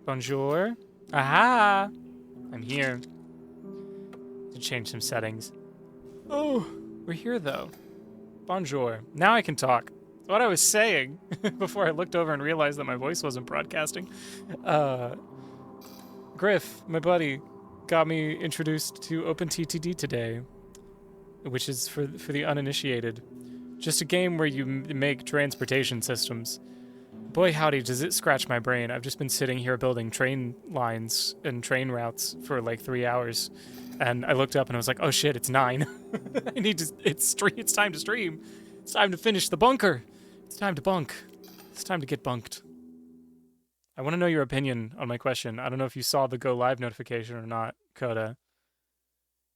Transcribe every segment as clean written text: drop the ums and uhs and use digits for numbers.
Bonjour. Aha! I'm here. To change some settings. Oh, we're here though. Bonjour. Now I can talk. What I was saying before I looked over and realized that my voice wasn't broadcasting. Griff, my buddy, got me introduced to OpenTTD today, which is for the uninitiated. Just a game where you make transportation systems. Boy howdy, does it scratch my brain. I've just been sitting here building train lines and train routes for like 3 hours. And I looked up and I was like, oh shit, it's 9. I need to, it's time to stream. It's time to finish the bunker. It's time to bunk. It's time to get bunked. I want to know your opinion on my question. I don't know if you saw the go live notification or not, Coda.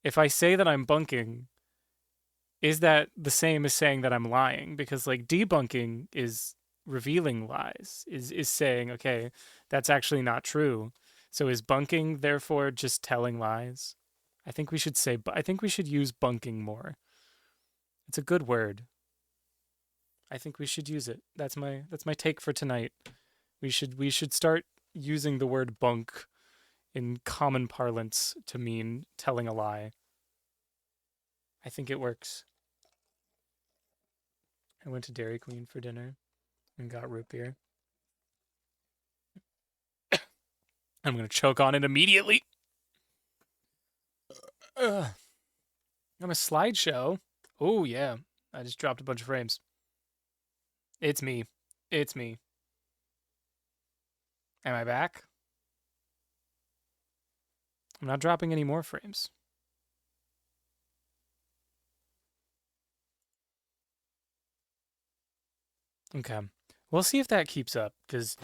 If I say that I'm bunking, is that the same as saying that I'm lying? Because like debunking is revealing lies, is saying, okay, that's actually not true. So is bunking therefore just telling lies? I think we should use bunking more. It's a good word. I think we should use it. That's my take for tonight. We should start using the word bunk in common parlance to mean telling a lie. I think it works. I went to Dairy Queen for dinner and got root beer. I'm gonna choke on it immediately. I'm a slideshow. Oh yeah, I just dropped a bunch of frames. It's me. It's me. Am I back? I'm not dropping any more frames. Okay. We'll see if that keeps up, because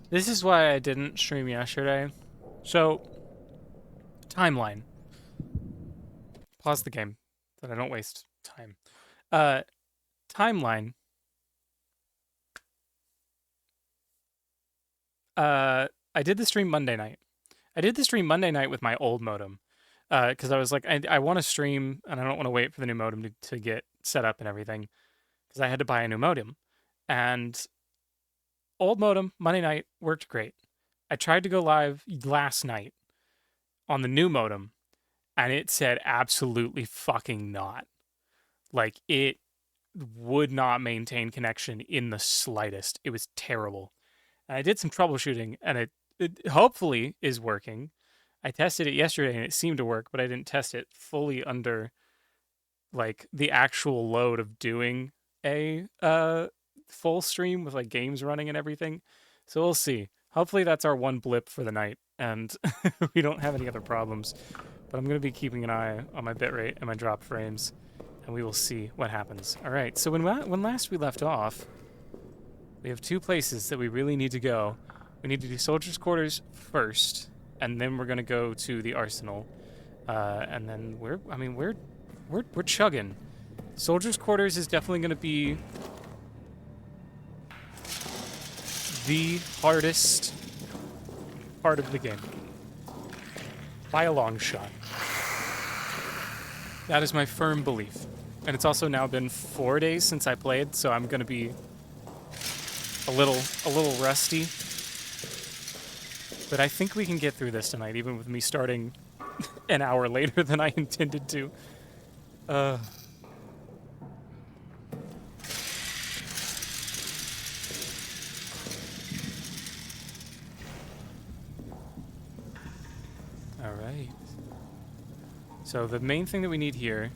this is why I didn't stream yesterday. So, timeline. Pause the game, so that I don't waste time. Timeline. I did the stream Monday night. I did the stream Monday night with my old modem, because I was like, I want to stream, and I don't want to wait for the new modem to get set up and everything, because I had to buy a new modem. And old modem, Monday night, worked great. I tried to go live last night on the new modem, and it said absolutely fucking not. Like, it would not maintain connection in the slightest. It was terrible. And I did some troubleshooting, and it hopefully is working. I tested it yesterday, and it seemed to work, but I didn't test it fully under, like, the actual load of doing a full stream with, like, games running and everything. So we'll see. Hopefully that's our one blip for the night, and we don't have any other problems. But I'm going to be keeping an eye on my bitrate and my drop frames, and we will see what happens. All right, so when last we left off, we have 2 places that we really need to go. We need to do soldiers' quarters first, and then we're going to go to the arsenal. And then we're chugging. Soldiers' quarters is definitely going to be the hardest part of the game. By a long shot. That is my firm belief. And it's also now been 4 days since I played, so I'm gonna be a little rusty. But I think we can get through this tonight, even with me starting an hour later than I intended to. Alright. So the main thing that we need here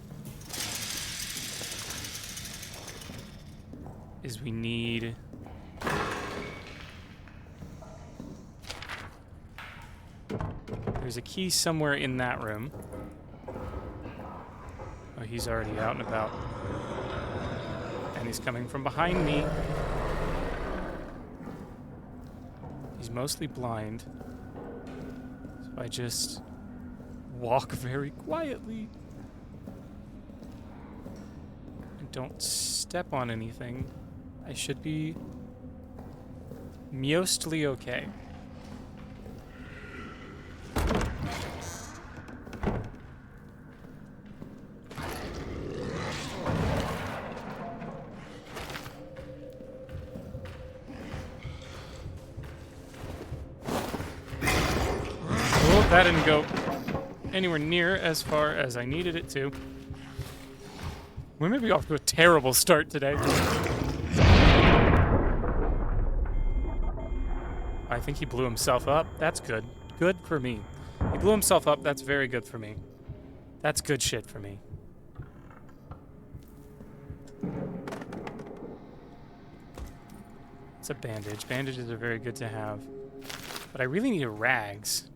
is we need there's a key somewhere in that room. Oh, he's already out and about. And he's coming from behind me. He's mostly blind. So I just walk very quietly. And don't step on anything. I should be mostly okay. That didn't go anywhere near as far as I needed it to. We may be off to a terrible start today. I think he blew himself up. That's good. Good for me. He blew himself up. That's very good for me. That's good shit for me. It's a bandage. Bandages are very good to have. But I really need rags.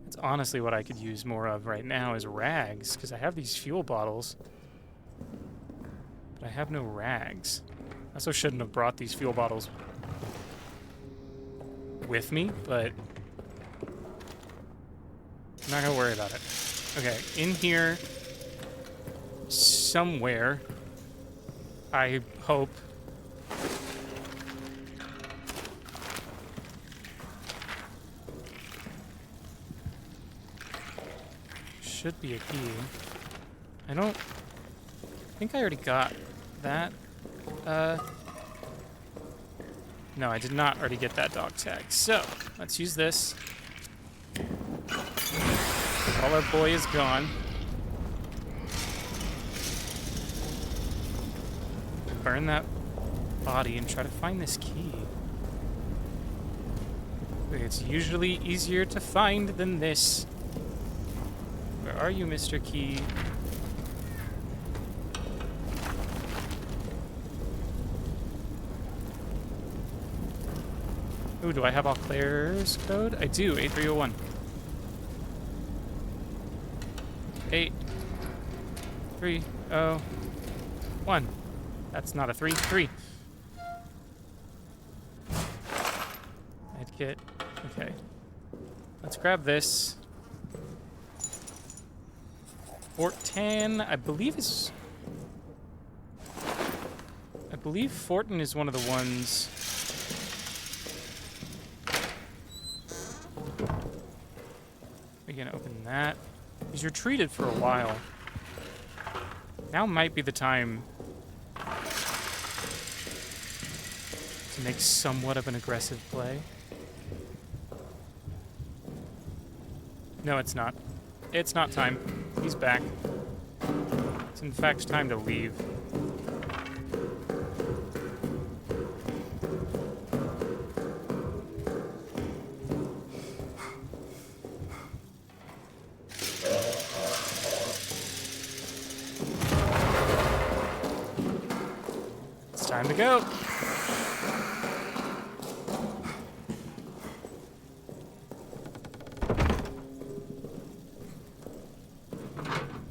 That's honestly what I could use more of right now is rags, because I have these fuel bottles. But I have no rags. I also shouldn't have brought these fuel bottles with me, but I'm not gonna worry about it. Okay, in here somewhere, I hope. Should be a key. I don't think I already got that. No, I did not already get that dog tag. So, let's use this. While our boy is gone. Burn that body and try to find this key. It's usually easier to find than this. Where are you, Mr. Key? Ooh, do I have all Claire's code? I do, 8301. 8301. That's not a 3. 3. I'd get... Okay. Let's grab this. Fort 10, I believe is... I believe Fortin is one of the ones... We're gonna open that. He's retreated for a while. Now might be the time to make somewhat of an aggressive play. No, it's not. It's not time. He's back. It's in fact time to leave. It's time to go.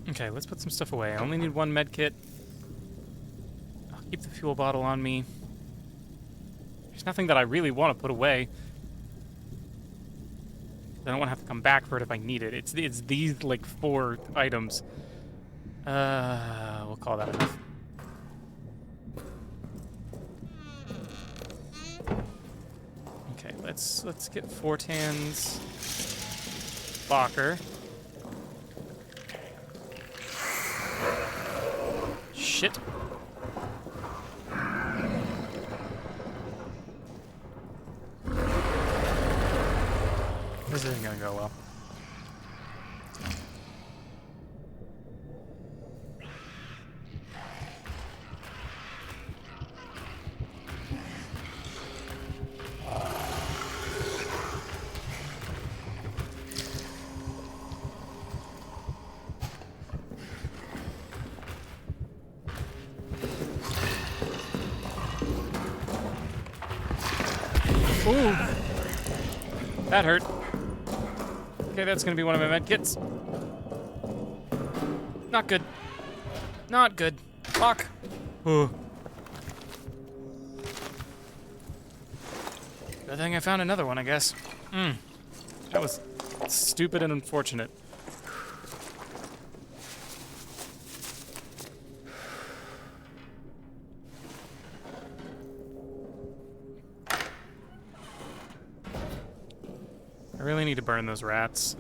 Okay, let's put some stuff away. I only need one med kit. I'll keep the fuel bottle on me. There's nothing that I really want to put away. I don't want to have to come back for it if I need it. It's these, like, 4 items. We'll call that enough. Okay, let's get Fortan's Fokker. Shit. This isn't gonna go well. Ooh. That hurt. Okay, that's gonna be one of my med kits. Not good. Not good. Fuck. Ooh. Good thing I found another one, I guess. That was stupid and unfortunate. I really need to burn those rats.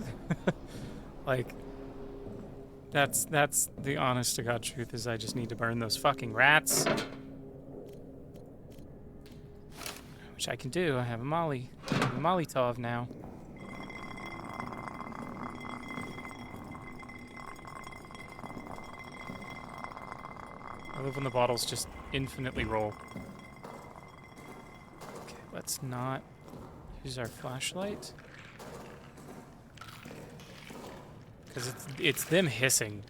Like, that's the honest to God truth, is I just need to burn those fucking rats. Which I can do. I have a Molotov now. love when the bottles just infinitely roll. Okay, let's not use our flashlight. Because it's them hissing.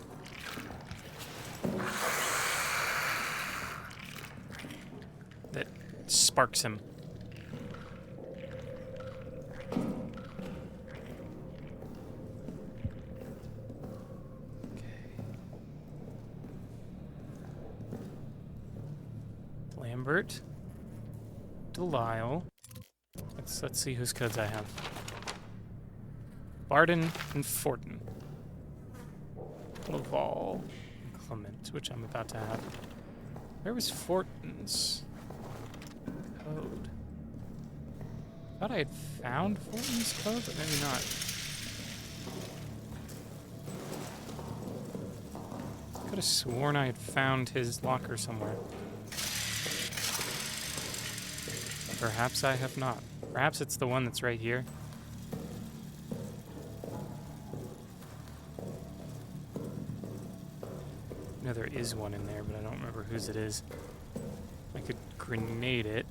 That sparks him. Lambert, Delisle. Let's see whose codes I have. Barden and Fortin. Laval and Clement, which I'm about to have. Where was Fortin's code? Thought I had found Fortin's code, but maybe not. Could have sworn I had found his locker somewhere. Perhaps I have not. Perhaps it's the one that's right here. No, there is one in there, but I don't remember whose it is. I could grenade it.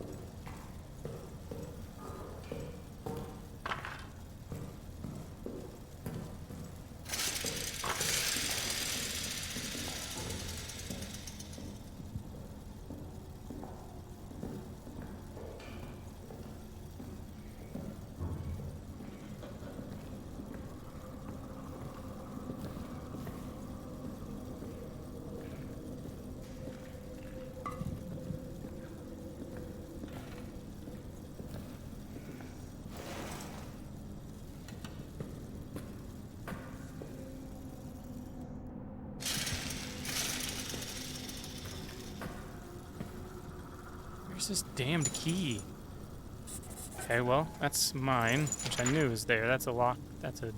Where's this damned key? Okay, well, that's mine, which I knew was there. That's a lock. That's a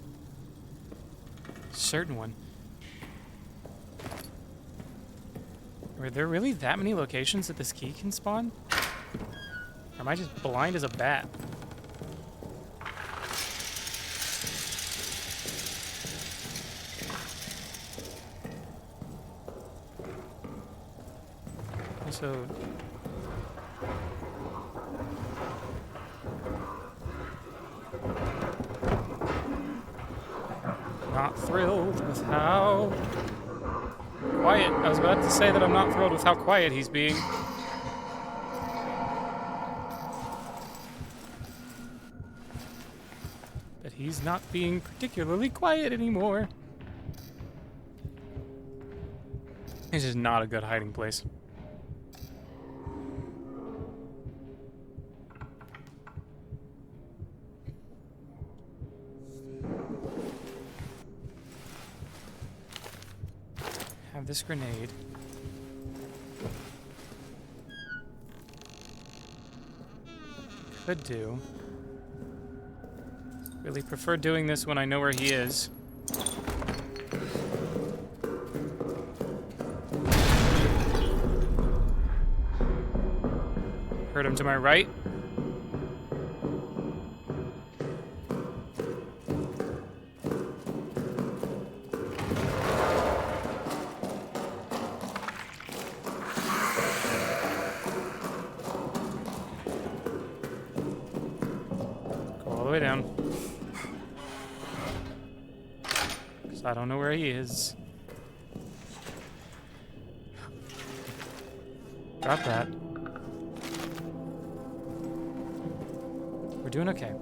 certain one. Were there really that many locations that this key can spawn? Or am I just blind as a bat? Also, not thrilled with how quiet. I was about to say that I'm not thrilled with how quiet he's being. But he's not being particularly quiet anymore. This is not a good hiding place. Have this grenade. Could do. Really prefer doing this when I know where he is. Heard him to my right. Down. Because I don't know where he is. Drop that. We're doing okay.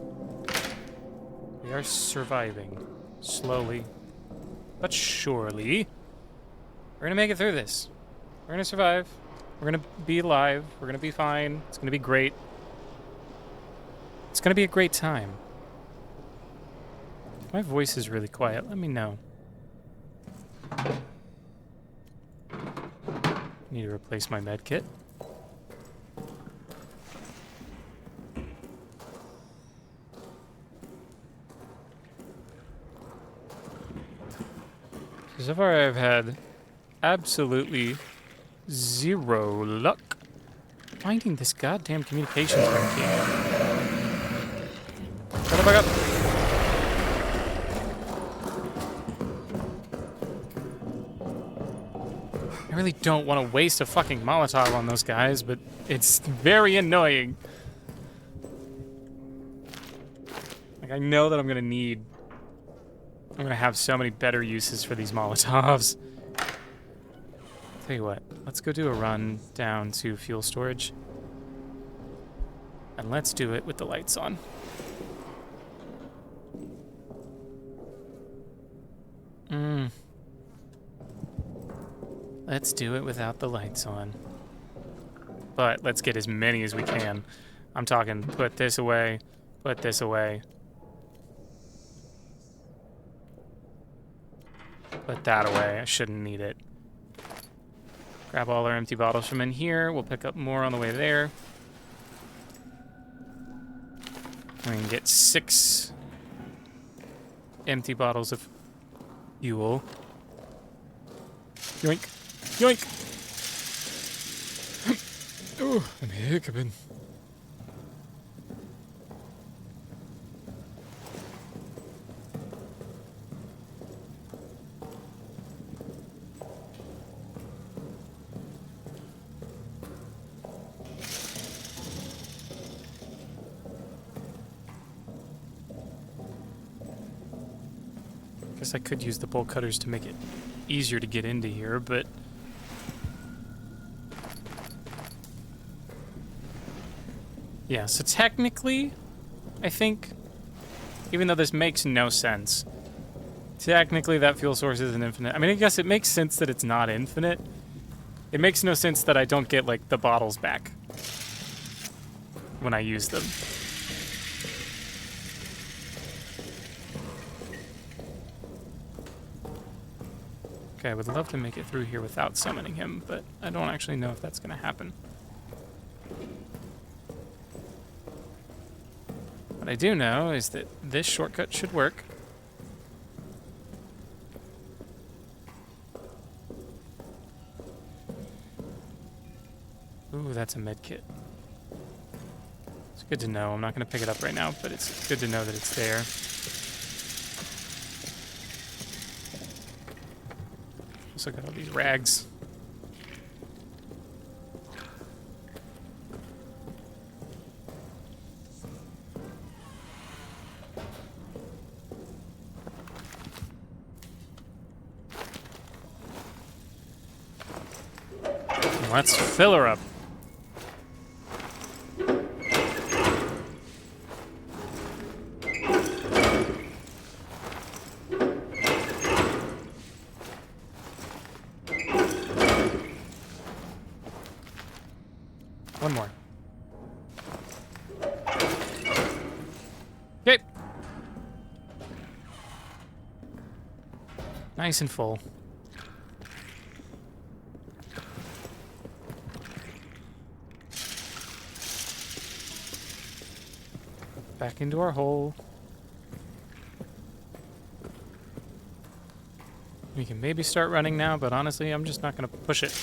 We are surviving. Slowly. But surely. We're gonna make it through this. We're gonna survive. We're gonna be alive. We're gonna be fine. It's gonna be great. It's gonna be a great time. My voice is really quiet. Let me know. Need to replace my med kit. So far I've had absolutely zero luck finding this goddamn communications room key. Shut the fuck up. I really don't want to waste a fucking Molotov on those guys, but it's very annoying. Like, I know that I'm gonna have so many better uses for these Molotovs. Tell you what, let's go do a run down to fuel storage. And let's do it with the lights on. Let's do it without the lights on. But let's get as many as we can. I'm talking put this away, put this away. Put that away, I shouldn't need it. Grab all our empty bottles from in here. We'll pick up more on the way there. We can get 6 empty bottles of fuel. Yoink. Yoink! Oh, I'm hiccuping. Guess I could use the bolt cutters to make it easier to get into here, but yeah, so technically, I think, even though this makes no sense, technically that fuel source isn't infinite. I mean, I guess it makes sense that it's not infinite. It makes no sense that I don't get, like, the bottles back when I use them. Okay, I would love to make it through here without summoning him, but I don't actually know if that's going to happen. What I do know is that this shortcut should work. Ooh, that's a med kit. It's good to know. I'm not going to pick it up right now, but it's good to know that it's there. Also got all these rags. Let's fill her up. One more. Okay. Nice and full. Back into our hole. We can maybe start running now, but honestly, I'm just not going to push it.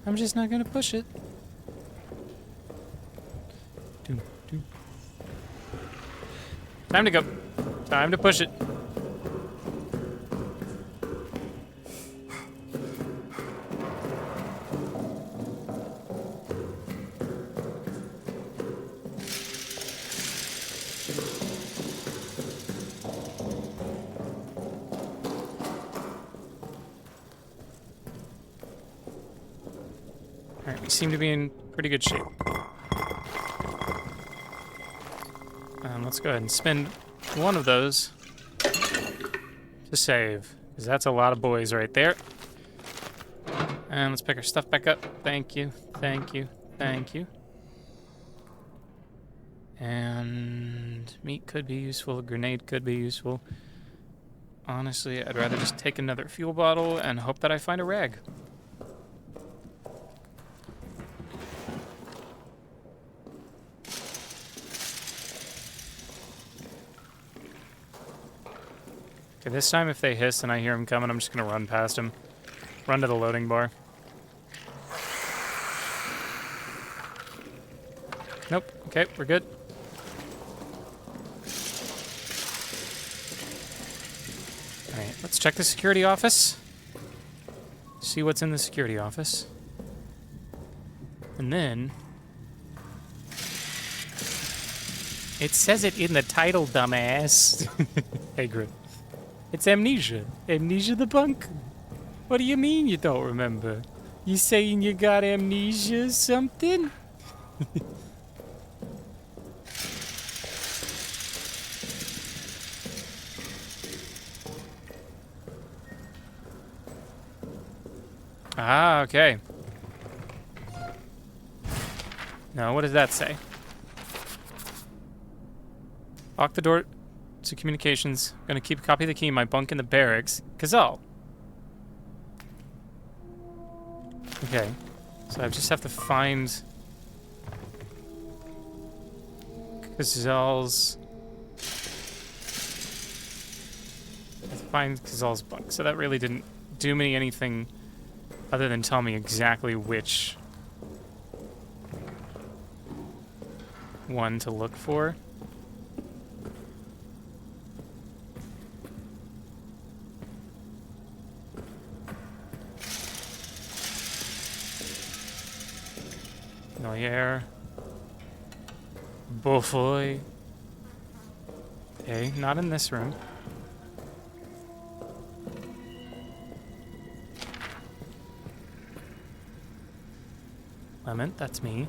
I'm just not going to push it. Time to go. Time to push it. Alright, we seem to be in pretty good shape. Let's go ahead and spend one of those to save, because that's a lot of boys right there. And let's pick our stuff back up. Thank you, thank you, thank you. And meat could be useful, a grenade could be useful. Honestly, I'd rather just take another fuel bottle and hope that I find a rag. Okay, this time if they hiss and I hear him coming, I'm just gonna run past him. Run to the loading bar. Nope. Okay, we're good. Let's check the security office. See what's in the security office. And then... It says it in the title, dumbass. Hey, Grit. It's Amnesia. Amnesia the punk. What do you mean you don't remember? You saying you got amnesia or something? Ah, okay. Now, what does that say? Lock the door to communications. Gonna keep a copy of the key in my bunk in the barracks. Kazal. Okay. So I just have to find Kazal's... I have to find Kazal's bunk. So that really didn't do me anything other than tell me exactly which one to look for. Noyer. Beaufoy. Okay, not in this room. Clement, that's me.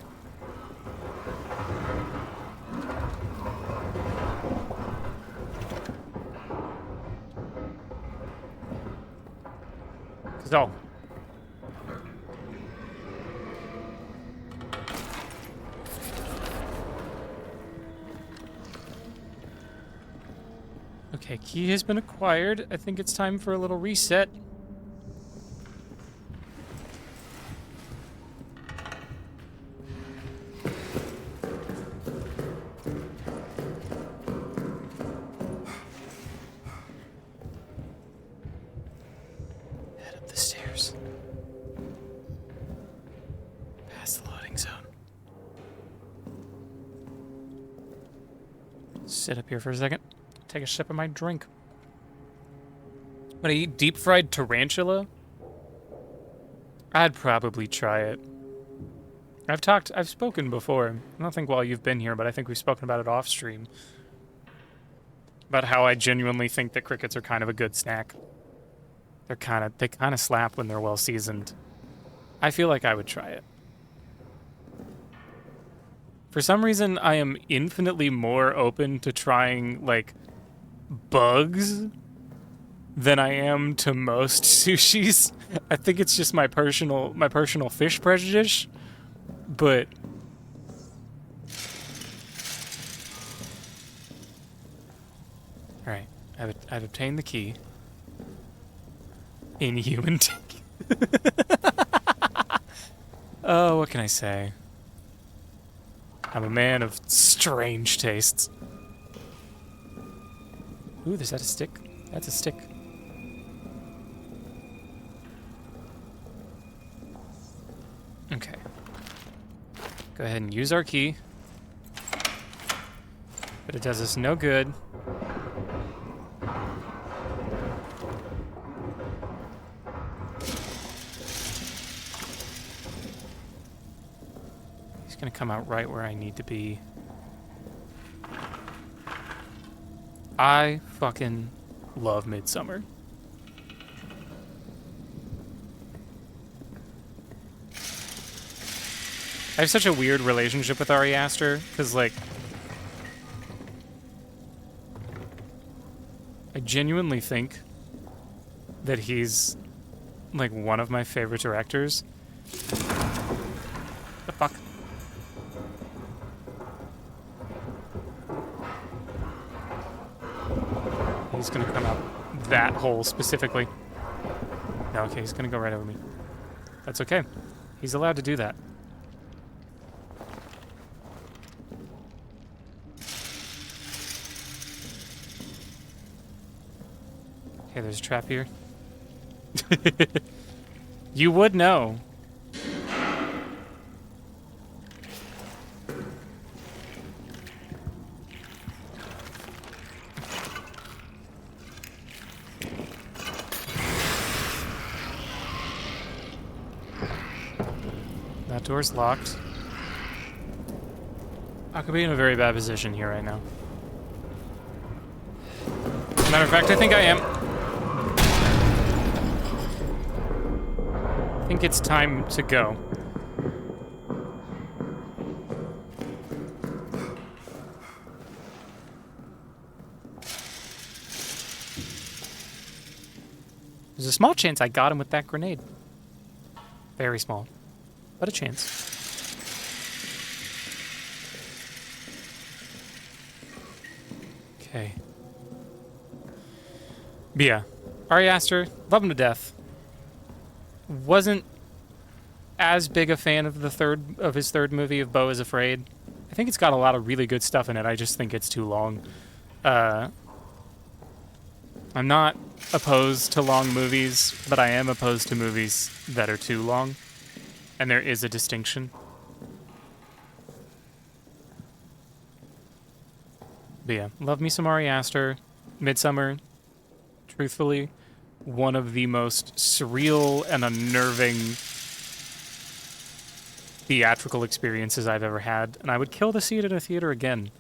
So. Okay, key has been acquired. I think it's time for a little reset. Head up the stairs. Past the loading zone. Sit up here for a second. Take a sip of my drink. I'm gonna eat deep-fried tarantula? I'd probably try it. I've spoken before. I don't think while you've been here, but I think we've spoken about it off stream. About how I genuinely think that crickets are kind of a good snack. They kind of slap when they're well seasoned. I feel like I would try it. For some reason, I am infinitely more open to trying, like, bugs than I am to most sushis. I think it's just my personal fish prejudice, but all right, I've obtained the key. Inhuman tank. Oh, what can I say? I'm a man of strange tastes. Ooh, is that a stick? That's a stick. Okay. Go ahead and use our key. But it does us no good. He's gonna come out right where I need to be. I fucking love Midsummer. I have such a weird relationship with Ari Aster, because, like, I genuinely think that he's, like, one of my favorite directors. The fuck? He's gonna come out that hole specifically. No, okay, he's gonna go right over me. That's okay. He's allowed to do that. Okay, there's a trap here. You would know. That door's locked. I could be in a very bad position here right now. Matter of fact, I think I am. I think it's time to go. There's a small chance I got him with that grenade. Very small, but a chance. Okay. But yeah, Ari Aster, love him to death. Wasn't as big a fan of his third movie of Beau is Afraid. I think it's got a lot of really good stuff in it. I just think it's too long. I'm not opposed to long movies, but I am opposed to movies that are too long. And there is a distinction. But yeah, love me some Ari Aster. Midsummer, truthfully, one of the most surreal and unnerving theatrical experiences I've ever had, and I would kill to see it in a theater again.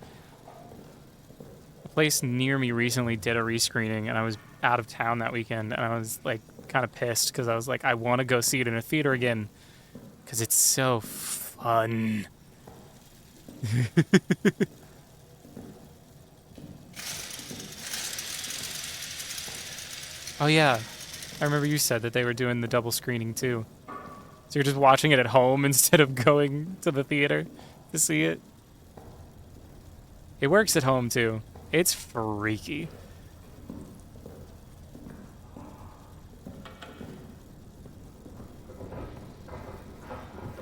A place near me recently did a rescreening, and I was out of town that weekend, and I was like kind of pissed because I was like, I want to go see it in a theater again because it's so fun. Oh yeah, I remember you said that they were doing the double screening too. So you're just watching it at home instead of going to the theater to see it. It works at home too. It's freaky.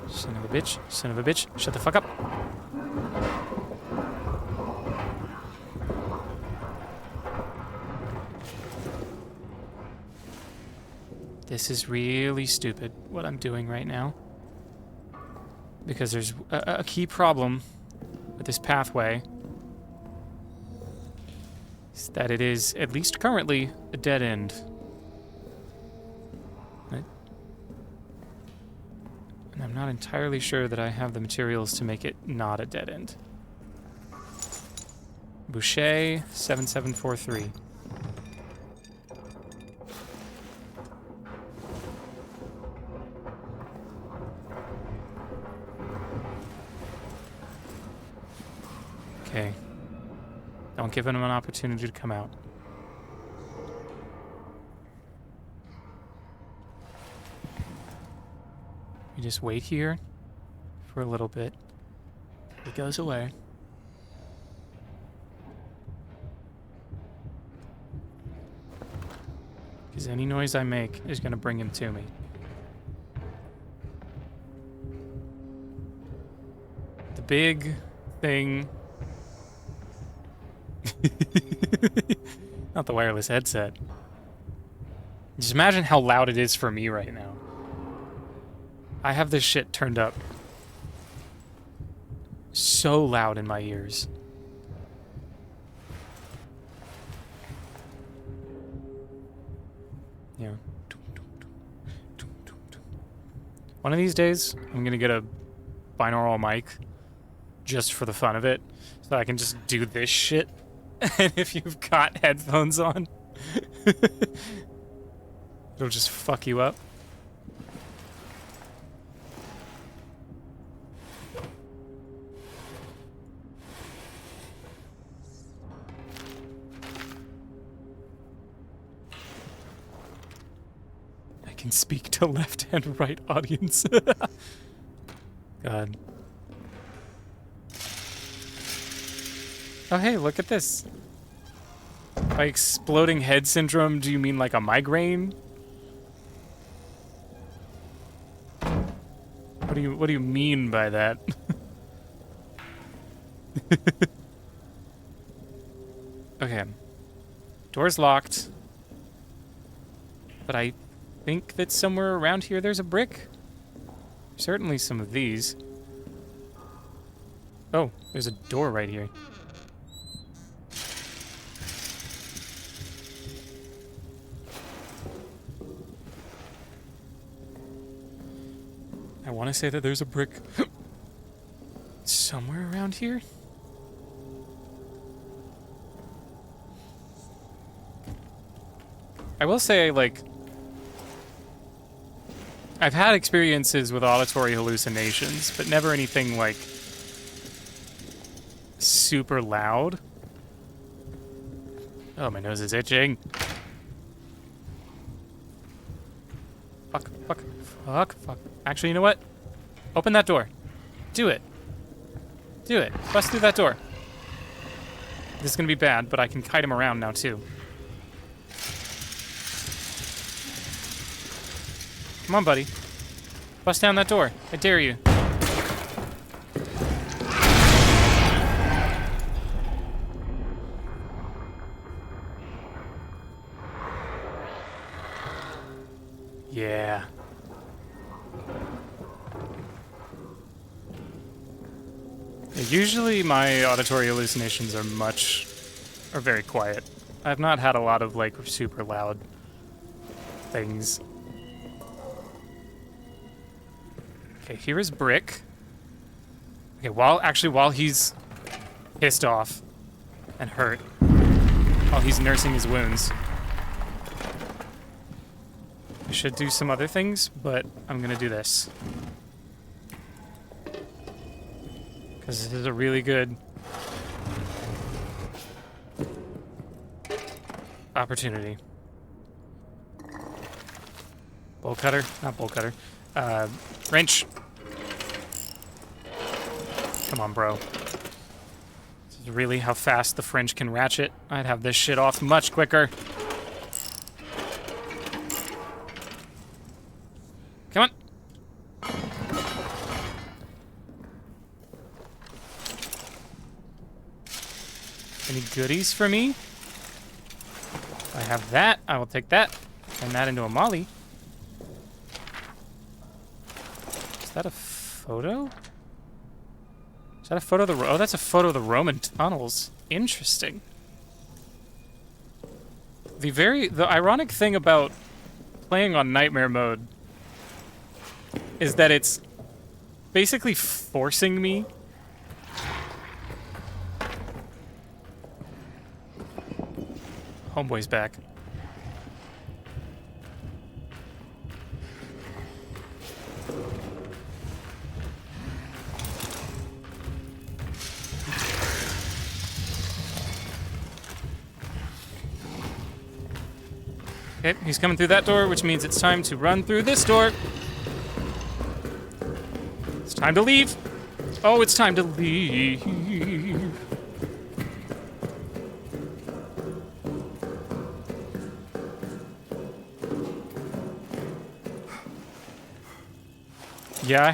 Son of a bitch, son of a bitch, shut the fuck up. This is really stupid, what I'm doing right now. Because there's a key problem with this pathway. Is that it is, at least currently, a dead end. Right? And I'm not entirely sure that I have the materials to make it not a dead end. Boucher 7743. Okay. Don't give him an opportunity to come out. You just wait here for a little bit. He goes away. Because any noise I make is going to bring him to me. The big thing... Not the wireless headset. Just imagine how loud it is for me right now. I have this shit turned up so loud in my ears. Yeah. One of these days, I'm gonna get a binaural mic just for the fun of it, so I can just do this shit. And if you've got headphones on, it'll just fuck you up. I can speak to left and right audience. God. Oh, hey, look at this. By exploding head syndrome, do you mean like a migraine? What do you mean by that? Okay. Door's locked. But I think that somewhere around here there's a brick. Certainly some of these. Oh, there's a door right here. want to say that there's a brick somewhere around here. I will say, like, I've had experiences with auditory hallucinations, but never anything, like, super loud. Oh, my nose is itching. Fuck, fuck, fuck, fuck. Actually, you know what? Open that door. Do it. Do it. Bust through that door. This is gonna be bad, but I can kite him around now, too. Come on, buddy. Bust down that door. I dare you. Yeah. Usually my auditory hallucinations are very quiet. I've not had a lot of, like, super loud things. Okay, here is Brick. Okay, while he's pissed off and hurt, while he's nursing his wounds, I should do some other things, but I'm gonna do this. Because this is a really good opportunity. Bolt cutter? Not bolt cutter. Wrench. Come on, bro. This is really how fast the French can ratchet. I'd have this shit off much quicker. Come on. Any goodies for me? I have that. I will take that. Turn that into a molly. Is that a photo? Is that a photo of the... Oh, that's a photo of the Roman tunnels. Interesting. The ironic thing about playing on Nightmare mode is that it's basically forcing me Homeboy's back. Okay, he's coming through that door, which means it's time to run through this door. It's time to leave. Oh, it's time to leave. Yeah,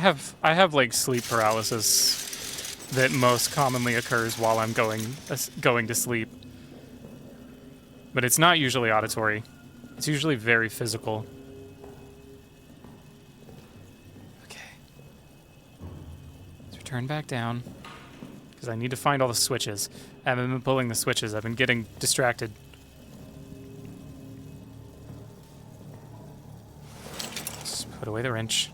I have like sleep paralysis that most commonly occurs while I'm going to sleep. But it's not usually auditory. It's usually very physical. Okay. Let's return back down. Because I need to find all the switches. I haven't been pulling the switches. I've been getting distracted. Just put away the wrench.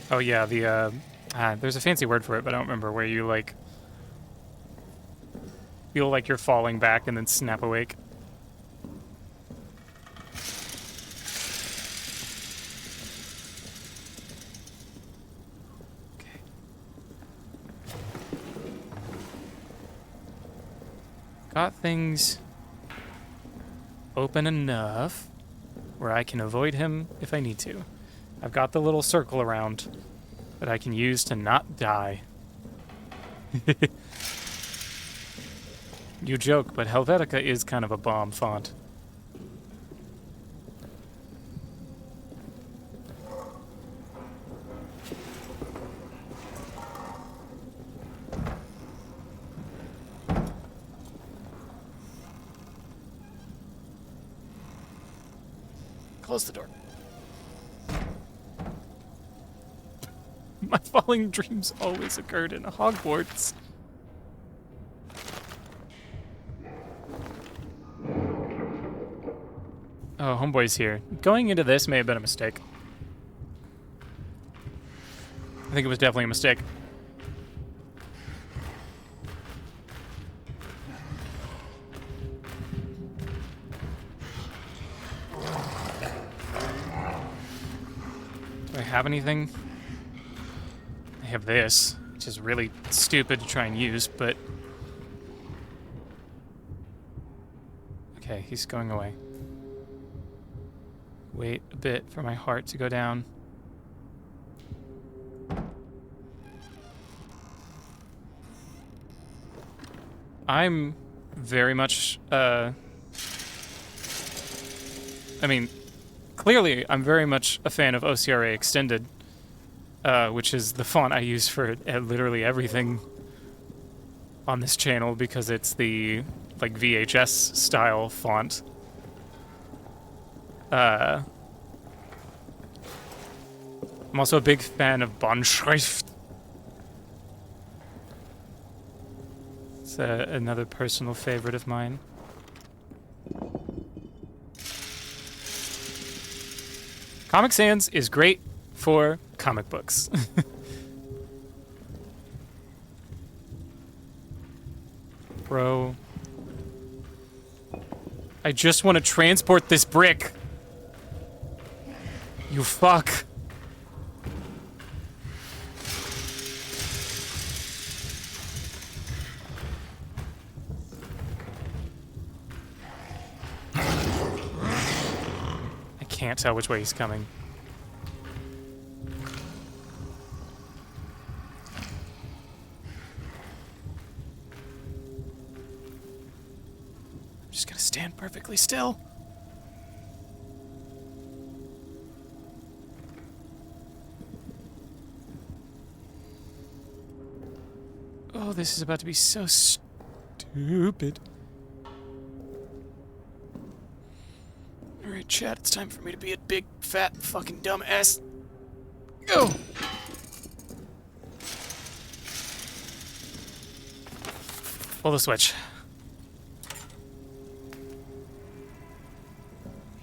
Oh yeah, there's a fancy word for it, but I don't remember, where you, like, feel like you're falling back and then snap awake. Okay. Got things open enough where I can avoid him if I need to. I've got the little circle around that I can use to not die. You joke, but Helvetica is kind of a bomb font. Close the door. My falling dreams always occurred in Hogwarts. Oh, homeboy's here. Going into this may have been a mistake. I think it was definitely a mistake. Do I have anything? I have this, which is really stupid to try and use, but... Okay, he's going away. Wait a bit for my heart to go down. I'm very much, I mean, clearly I'm very much a fan of OCRA Extended, which is the font I use for literally everything on this channel because it's the, like, VHS style font. I'm also a big fan of Bondschrift. It's another personal favorite of mine. Comic Sans is great for comic books. Bro. I just want to transport this brick. You fuck. I can't tell which way he's coming. I'm just gonna stand perfectly still. Oh, this is about to be so stupid. Alright, chat, it's time for me to be a big, fat, fucking dumb ass. Go! Pull the switch.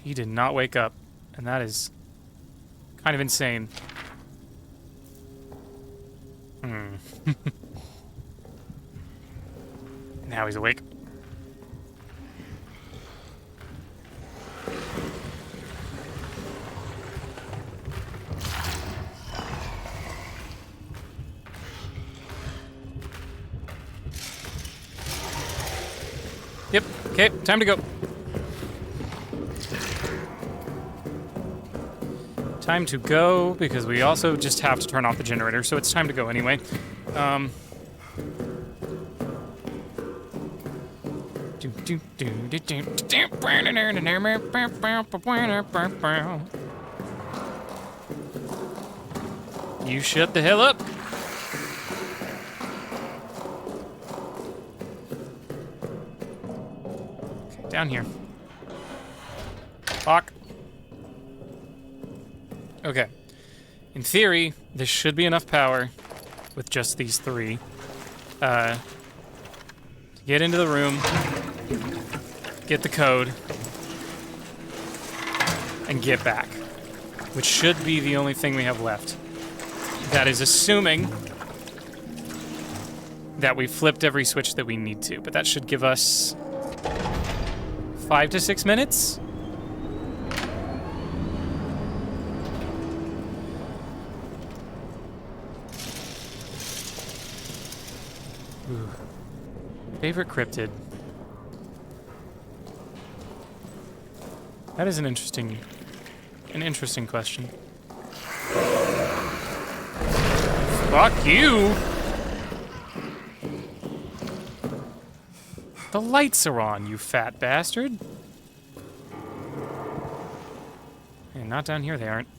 He did not wake up, and that is kind of insane. Now he's awake. Yep, okay, time to go. Time to go, because we also just have to turn off the generator, so it's time to go anyway. You shut the hell up. Okay, down here. Fuck. Okay. In theory, this should be enough power with just these three. To get into the room, get the code, and get back. Which should be the only thing we have left. That is assuming that we flipped every switch that we need to, but that should give us 5 to 6 minutes? Ooh. Favorite cryptid? That is an interesting question. Fuck you! The lights are on, you fat bastard. Hey, not down here, they aren't.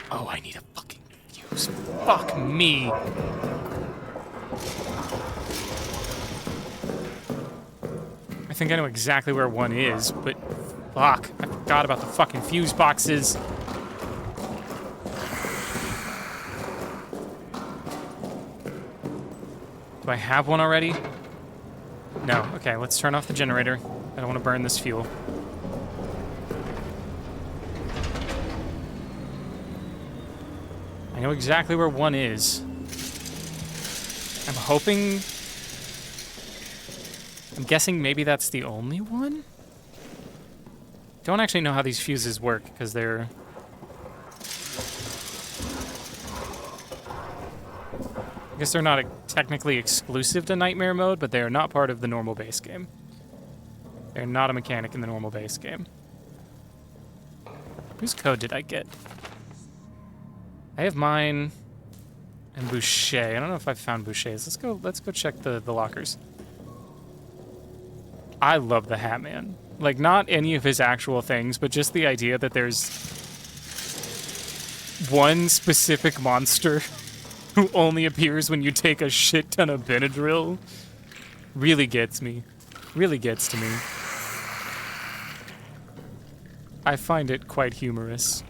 Oh, I need a fucking fuse. Fuck me. I think I know exactly where one is, but fuck, I forgot about the fucking fuse boxes. Do I have one already? No. Okay, let's turn off the generator. I don't want to burn this fuel. I know exactly where one is. I'm hoping... I'm guessing maybe that's the only one? Don't actually know how these fuses work, because they're... I guess they're not technically exclusive to Nightmare Mode, but they are not part of the normal base game. They're not a mechanic in the normal base game. Whose code did I get? I have mine and Boucher. I don't know if I've found Boucher's. Let's go check the lockers. I love the Hat Man. Like, not any of his actual things, but just the idea that there's one specific monster who only appears when you take a shit ton of Benadryl really gets me. Really gets to me. I find it quite humorous.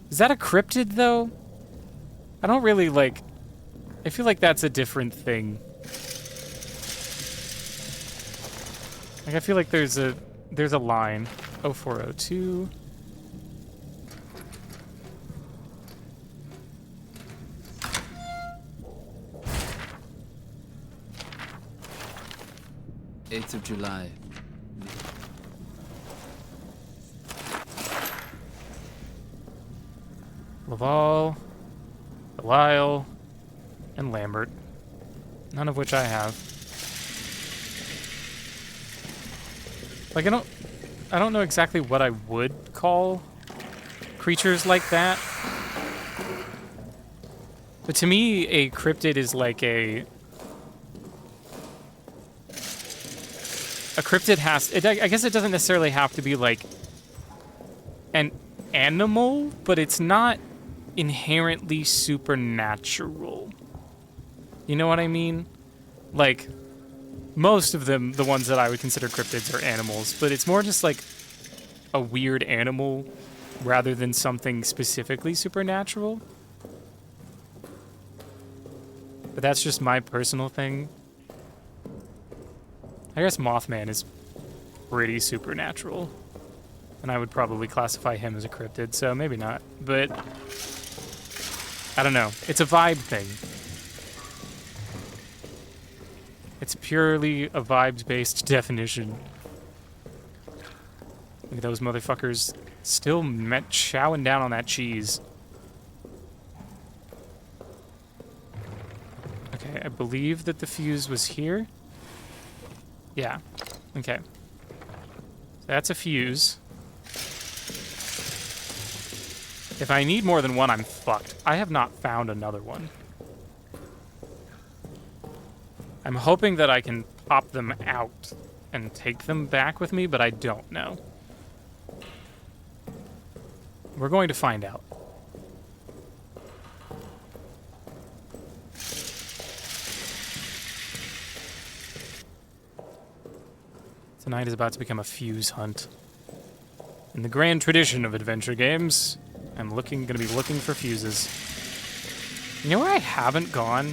Is that a cryptid, though? I don't really, like... I feel like that's a different thing. Like, I feel like there's a line. 0402... of July. Laval, Belial, and Lambert. None of which I have. Like, I don't know exactly what I would call creatures like that. But to me, a cryptid is like a cryptid has... I guess it doesn't necessarily have to be, like, an animal, but it's not inherently supernatural. You know what I mean? Like, most of them, the ones that I would consider cryptids, are animals, but it's more just, like, a weird animal rather than something specifically supernatural. But that's just my personal thing. I guess Mothman is pretty supernatural. And I would probably classify him as a cryptid, so maybe not. But I don't know. It's a vibe thing. It's purely a vibes-based definition. Look at those motherfuckers still chowing down on that cheese. Okay, I believe that the fuse was here. Yeah, okay. So that's a fuse. If I need more than one, I'm fucked. I have not found another one. I'm hoping that I can pop them out and take them back with me, but I don't know. We're going to find out. Tonight is about to become a fuse hunt. In the grand tradition of adventure games, I'm gonna be looking for fuses. You know where I haven't gone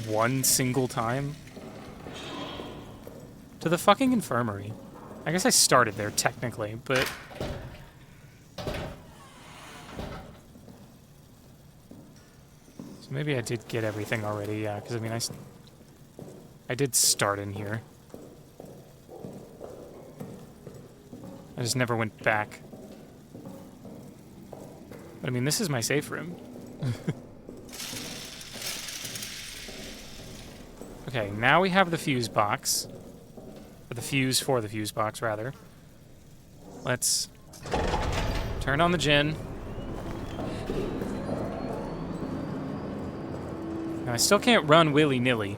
one single time? To the fucking infirmary. I guess I started there technically, but... So maybe I did get everything already, yeah, because I mean, I did start in here. I just never went back. But I mean, this is my safe room. Okay, now we have the fuse box. Or the fuse for the fuse box, rather. Let's turn on the gen. Now, I still can't run willy-nilly.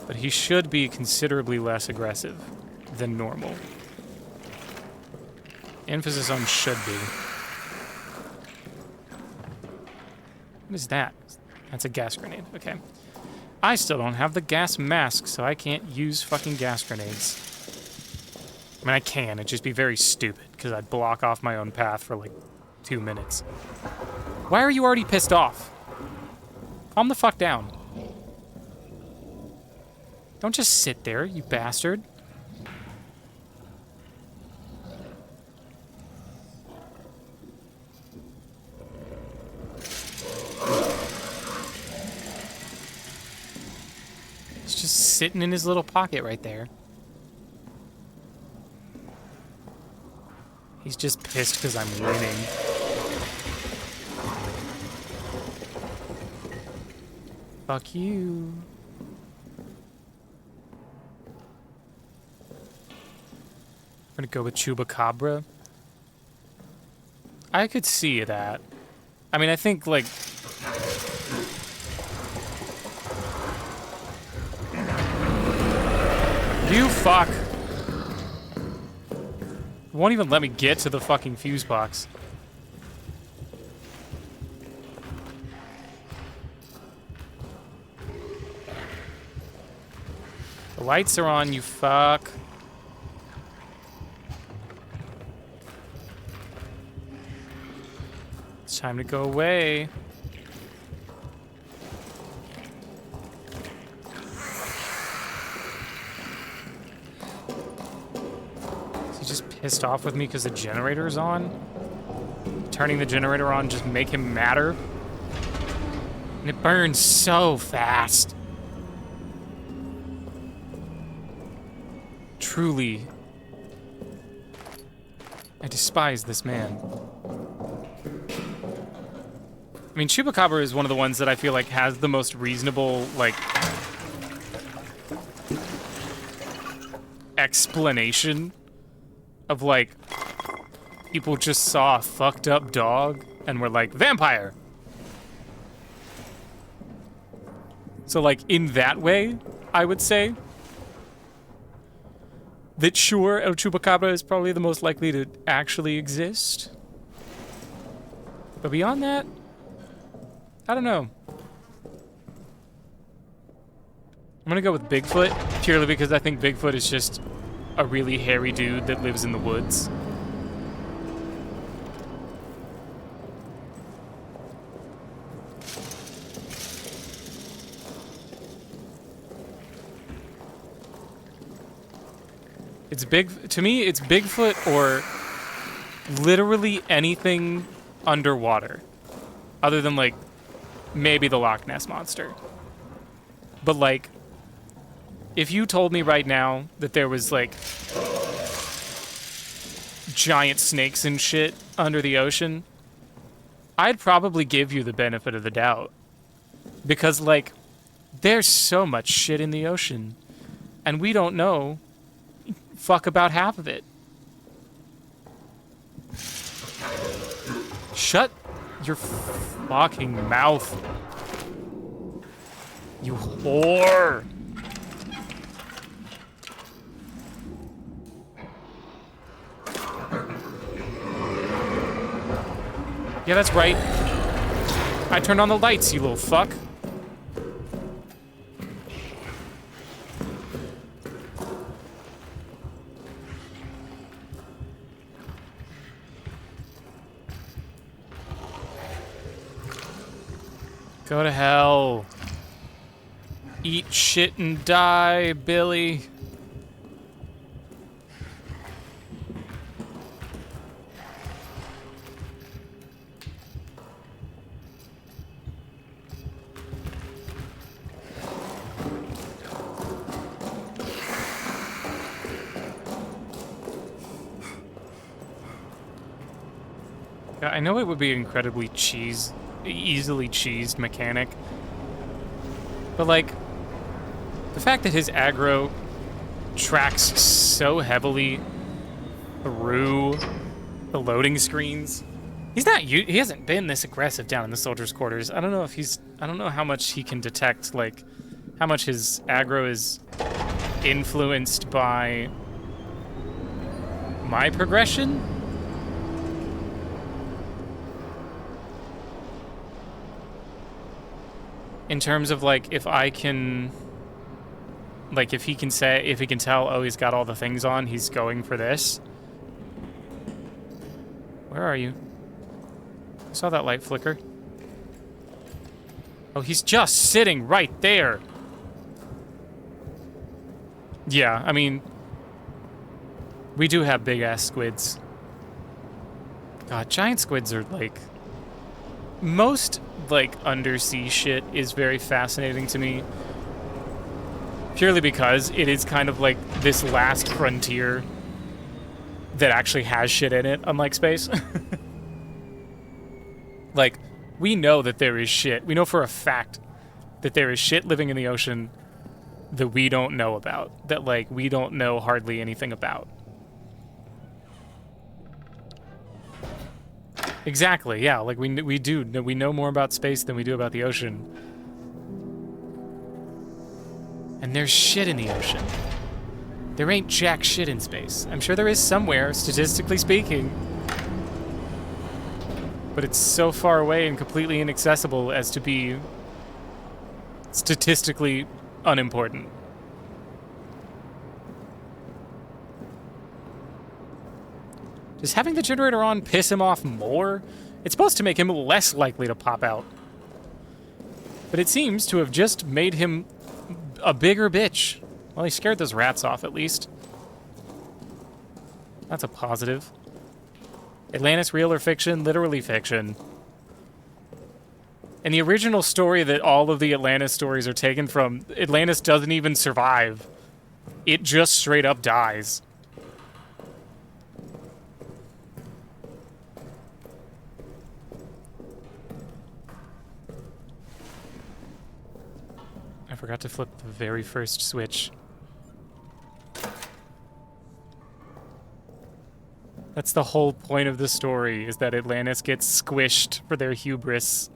But he should be considerably less aggressive than normal. Emphasis on should be. What is that? That's a gas grenade. Okay. I still don't have the gas mask, so I can't use fucking gas grenades. I mean, I can. It'd just be very stupid, because I'd block off my own path for, like, 2 minutes. Why are you already pissed off? Calm the fuck down. Don't just sit there, you bastard. He's just sitting in his little pocket right there. He's just pissed because I'm winning. Fuck you. I'm gonna go with Chupacabra. I could see that. I mean, I think, like... You fuck. Won't even let me get to the fucking fuse box. The lights are on, you fuck. It's time to go away. Just pissed off with me because the generator's on. Turning the generator on just make him madder. And it burns so fast. Truly, I despise this man. I mean, Chupacabra is one of the ones that I feel like has the most reasonable, like, explanation of, like, people just saw a fucked up dog and were like, vampire! So, like, in that way, I would say that sure, El Chupacabra is probably the most likely to actually exist. But beyond that, I don't know. I'm gonna go with Bigfoot, purely because I think Bigfoot is just a really hairy dude that lives in the woods. It's to me, it's Bigfoot or literally anything underwater. Other than, like, maybe the Loch Ness Monster. But, like, if you told me right now that there was, like, giant snakes and shit under the ocean, I'd probably give you the benefit of the doubt. Because, like, there's so much shit in the ocean, and we don't know fuck about half of it. Shut your fucking mouth, you whore. Yeah, that's right. I turned on the lights, you little fuck. Go to hell. Eat shit and die, Billy. Yeah, I know it would be an incredibly easily cheesed mechanic, but like the fact that his aggro tracks so heavily through the loading screens. He hasn't been this aggressive down in the soldiers' quarters. I don't know how much he can detect, like how much his aggro is influenced by my progression. In terms of, like, if I can, like, if he can tell, oh, he's got all the things on, he's going for this. Where are you? I saw that light flicker. Oh, he's just sitting right there. Yeah, I mean, we do have big-ass squids. God, giant squids are, like... Most, like, undersea shit is very fascinating to me. Purely because it is kind of like this last frontier that actually has shit in it, unlike space. Like, we know that there is shit. We know for a fact that there is shit living in the ocean that we don't know about. That, like, we don't know hardly anything about. Exactly, yeah. Like, we know more about space than we do about the ocean. And there's shit in the ocean. There ain't jack shit in space. I'm sure there is somewhere, statistically speaking. But it's so far away and completely inaccessible as to be statistically unimportant. Does having the generator on piss him off more? It's supposed to make him less likely to pop out. But it seems to have just made him a bigger bitch. Well, he scared those rats off, at least. That's a positive. Atlantis, real or fiction? Literally fiction. And the original story that all of the Atlantis stories are taken from, Atlantis doesn't even survive. It just straight up dies. I forgot to flip the very first switch. That's the whole point of the story, is that Atlantis gets squished for their hubris.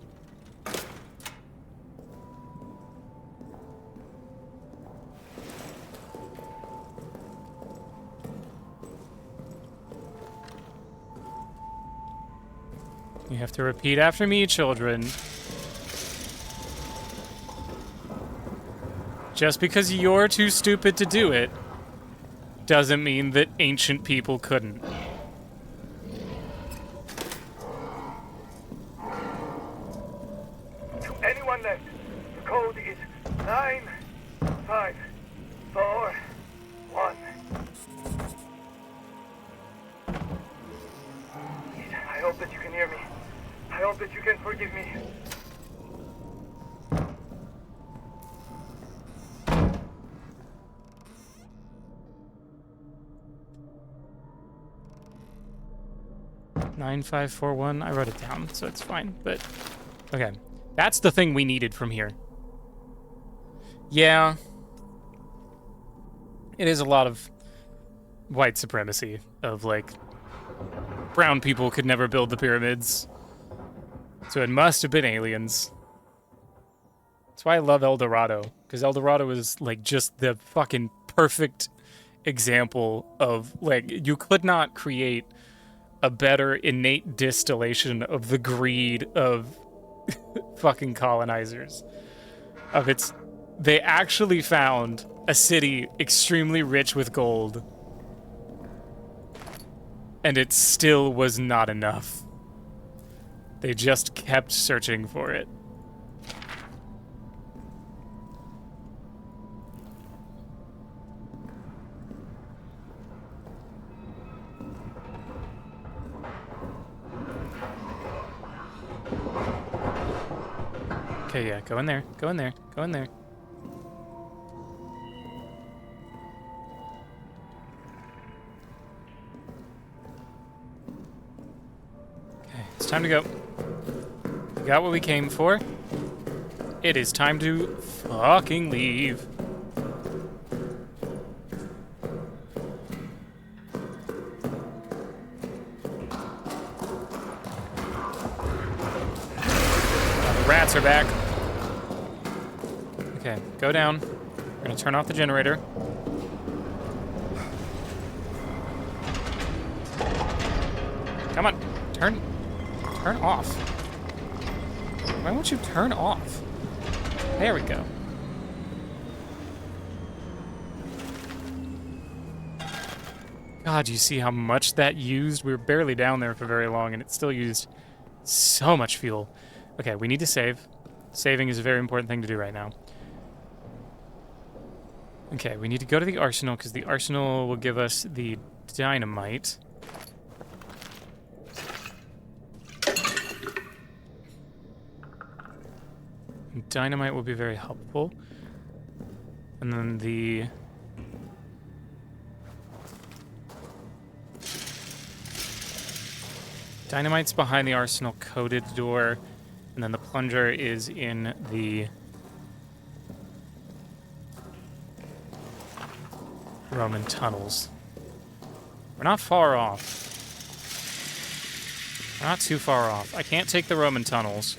You have to repeat after me, children. Just because you're too stupid to do it, doesn't mean that ancient people couldn't. To anyone left, the code is 9541. I hope that you can hear me. I hope that you can forgive me. Nine, 5, 4, 1. I wrote it down, so it's fine. But okay, that's the thing we needed from here. Yeah, it is a lot of white supremacy of like brown people could never build the pyramids, so it must have been aliens. That's why I love El Dorado, because El Dorado is like just the fucking perfect example of like you could not create a better innate distillation of the greed of fucking colonizers. Of its, they actually found a city extremely rich with gold, and it still was not enough. They just kept searching for it. Okay, yeah, go in there, go in there, go in there. Okay, it's time to go. We got what we came for. It is time to fucking leave. The rats are back. Okay, go down. We're gonna turn off the generator. Come on, turn off. Why won't you turn off? There we go. God, you see how much that used? We were barely down there for very long, and it still used so much fuel. Okay, we need to save. Saving is a very important thing to do right now. Okay, we need to go to the arsenal because the arsenal will give us the dynamite. Dynamite will be very helpful. And then the... Dynamite's behind the arsenal coded door, and then the plunger is in the Roman tunnels. We're not far off. We're not too far off. I can't take the Roman tunnels.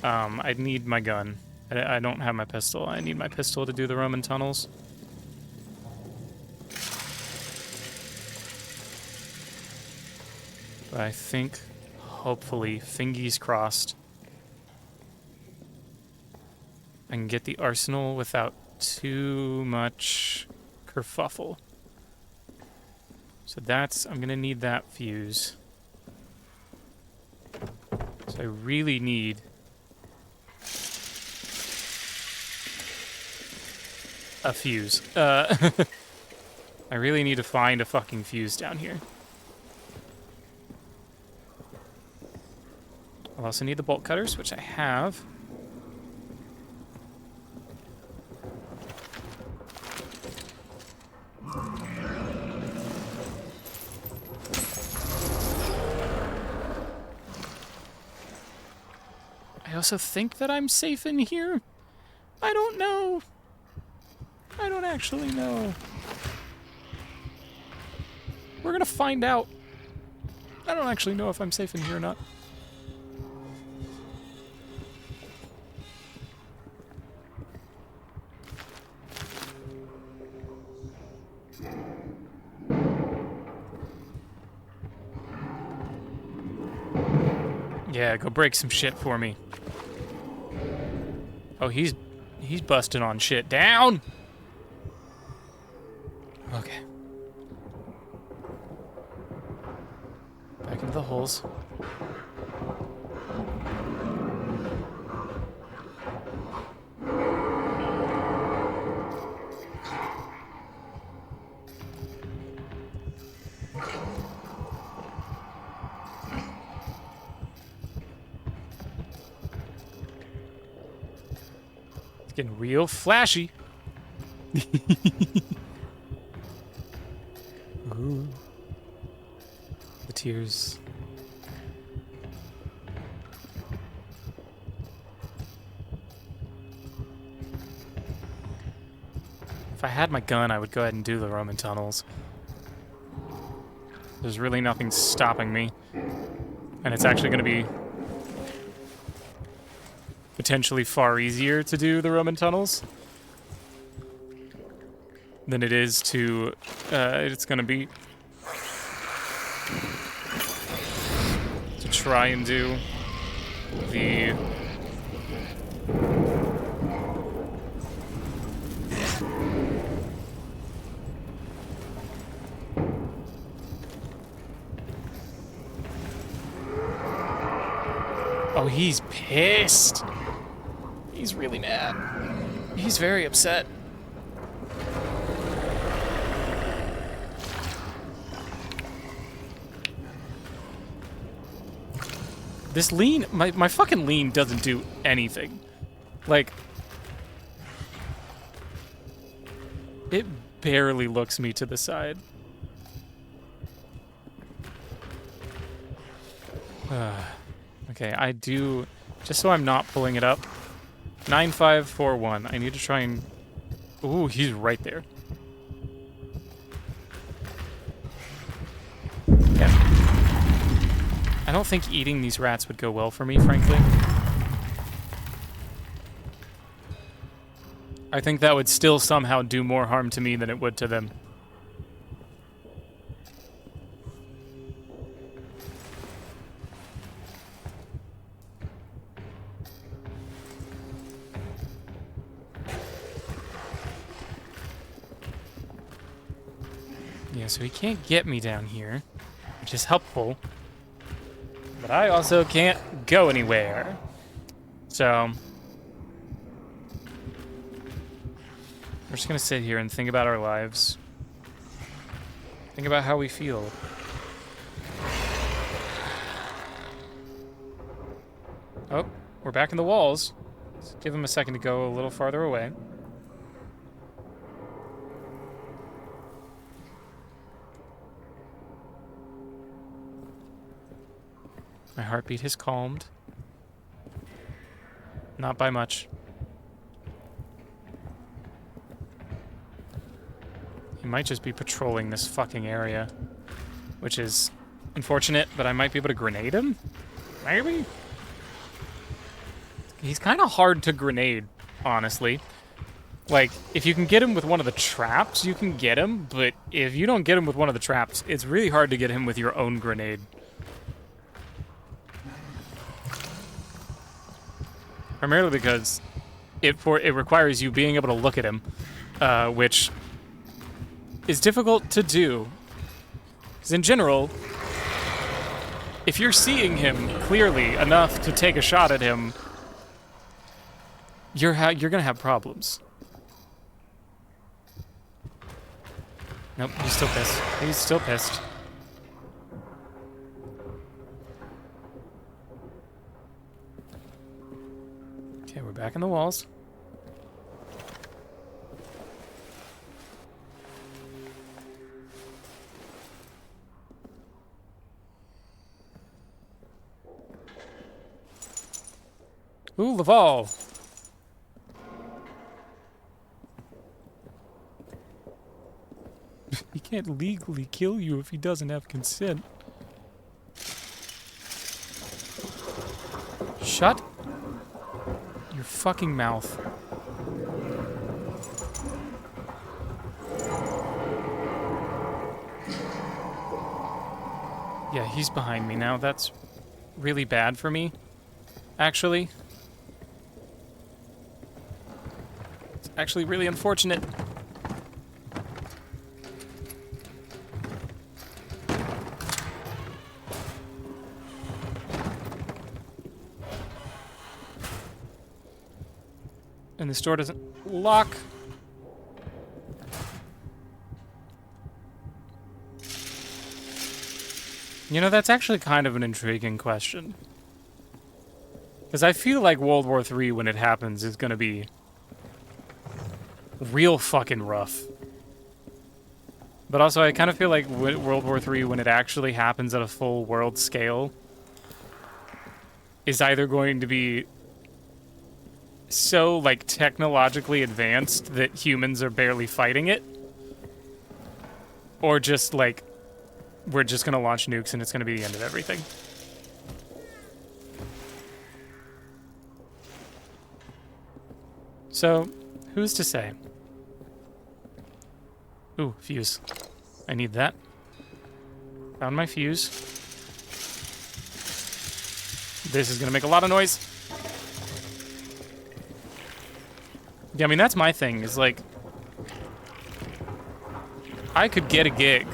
I need my gun. I don't have my pistol. I need my pistol to do the Roman tunnels. But I think, hopefully, fingies crossed, I can get the arsenal without too much kerfuffle. So that's, I'm gonna need that fuse. So I really need a fuse. I really need to find a fucking fuse down here. I'll also need the bolt cutters, which I have. I also think that I'm safe in here. I don't know. I don't actually know. We're gonna find out. I don't actually know if I'm safe in here or not. Yeah, go break some shit for me. Oh, he's busting on shit. Down! Okay. Back into the holes. It's getting real flashy. Ooh. The tears. If I had my gun, I would go ahead and do the Roman tunnels. There's really nothing stopping me. And it's actually going to be potentially far easier to do the Roman tunnels than it is to, it's going to be to try and do the Oh, he's pissed. He's really mad. He's very upset. This lean, my fucking lean doesn't do anything. Like, it barely looks me to the side. Okay, I do, just so I'm not pulling it up, 9541. I need to try and, ooh, he's right there. Yeah. I don't think eating these rats would go well for me, frankly. I think that would still somehow do more harm to me than it would to them. Yeah, so he can't get me down here, which is helpful. But I also can't go anywhere. So, We're just gonna sit here and think about our lives. Think about how we feel. Oh, we're back in the walls. Let's give him a second to go a little farther away. My heartbeat has calmed. Not by much. He might just be patrolling this fucking area, which is unfortunate, but I might be able to grenade him? Maybe? He's kind of hard to grenade, honestly. Like, if you can get him with one of the traps, you can get him, but if you don't get him with one of the traps, it's really hard to get him with your own grenade. Primarily because it requires you being able to look at him, which is difficult to do. Because in general, if you're seeing him clearly enough to take a shot at him, you're gonna have problems. Nope, he's still pissed. He's still pissed. Okay, we're back in the walls. Ooh, Laval. He can't legally kill you if he doesn't have consent. Shut your fucking mouth. Yeah, he's behind me now. That's really bad for me, actually. It's actually really unfortunate. And this door doesn't lock. You know, that's actually kind of an intriguing question. Because I feel like World War III, when it happens, is going to be real fucking rough. But also, I kind of feel like World War III, when it actually happens at a full world scale, is either going to be so, like, technologically advanced that humans are barely fighting it, or just, like, we're just gonna launch nukes and it's gonna be the end of everything. So, who's to say? Ooh, fuse. I need that. Found my fuse. This is gonna make a lot of noise. Yeah, I mean, that's my thing, is like, I could get a gig.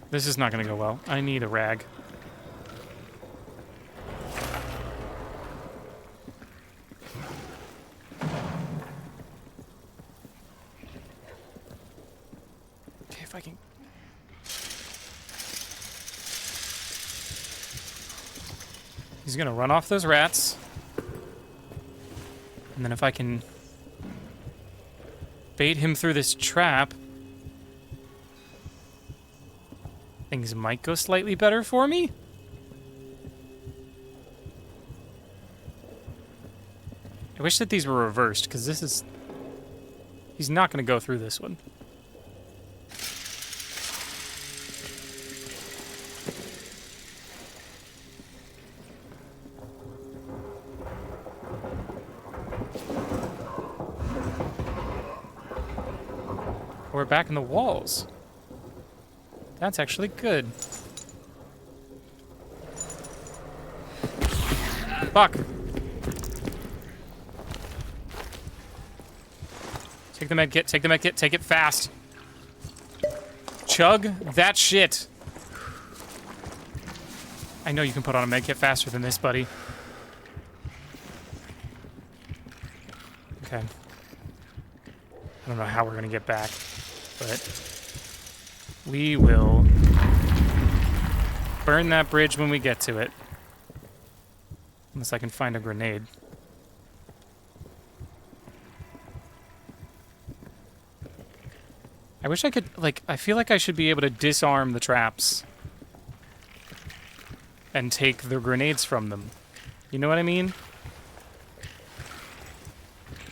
This is not gonna go well. I need a rag. Okay, if I can... He's gonna run off those rats. And then if I can bait him through this trap, things might go slightly better for me. I wish that these were reversed, because this is... He's not gonna go through this one. We're back in the walls. That's actually good. Fuck. Take the med kit, take the med kit, take it fast. Chug that shit. I know you can put on a med kit faster than this, buddy. Okay. I don't know how we're gonna get back, but we will burn that bridge when we get to it. Unless I can find a grenade. I wish I could, like, I feel like I should be able to disarm the traps and take the grenades from them. You know what I mean?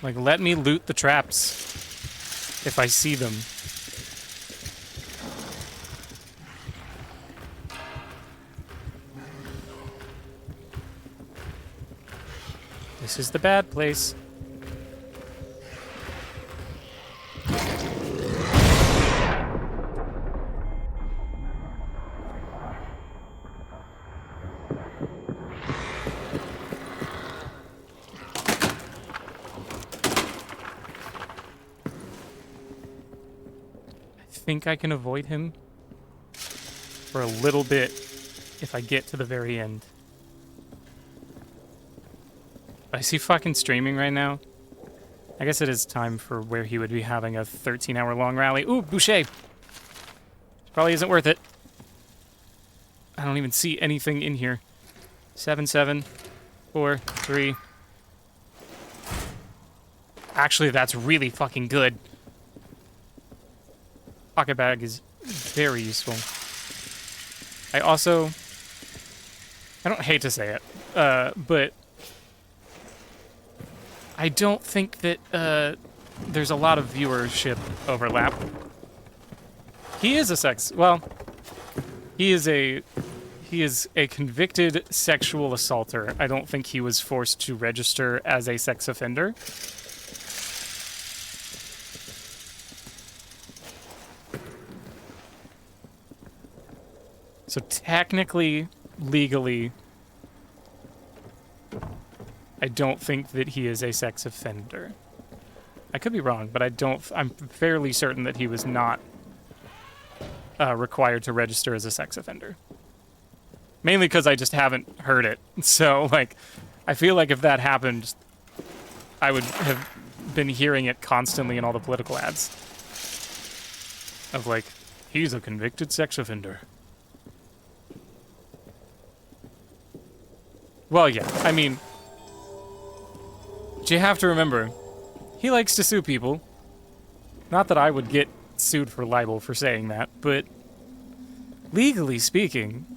Like, let me loot the traps if I see them. This is the bad place. I think I can avoid him for a little bit if I get to the very end. Is he fucking streaming right now? I guess it is time for where he would be having a 13-hour long rally. Ooh, Boucher! Probably isn't worth it. I don't even see anything in here. 7, 7, 4, 3. Actually, that's really fucking good. Pocket bag is very useful. I don't hate to say it, but I don't think that there's a lot of viewership overlap. He is he is a convicted sexual assaulter. I don't think he was forced to register as a sex offender. So technically, legally, I don't think that he is a sex offender. I could be wrong, but I'm fairly certain that he was not required to register as a sex offender. Mainly because I just haven't heard it. So, like, I feel like if that happened, I would have been hearing it constantly in all the political ads. Of, like, he's a convicted sex offender. Well, yeah, I mean, you have to remember, he likes to sue people. Not that I would get sued for libel for saying that, but legally speaking,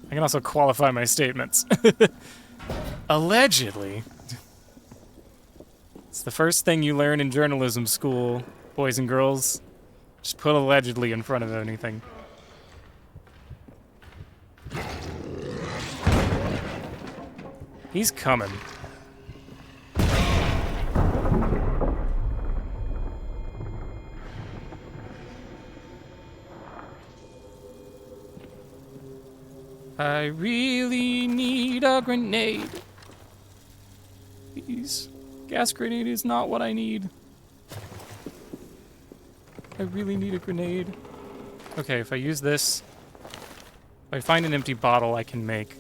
I can also qualify my statements. Allegedly. It's the first thing you learn in journalism school, boys and girls. Just put allegedly in front of anything. He's coming. I really need a grenade. Please. Gas grenade is not what I need. I really need a grenade. Okay, if I use this, if I find an empty bottle, I can make.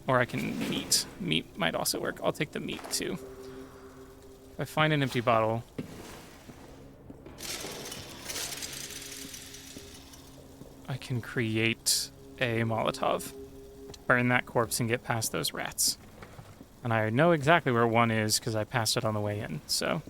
Or I can meat. Meat might also work. I'll take the meat too. If I find an empty bottle, I can create a Molotov to burn that corpse and get past those rats. And I know exactly where one is because I passed it on the way in, so.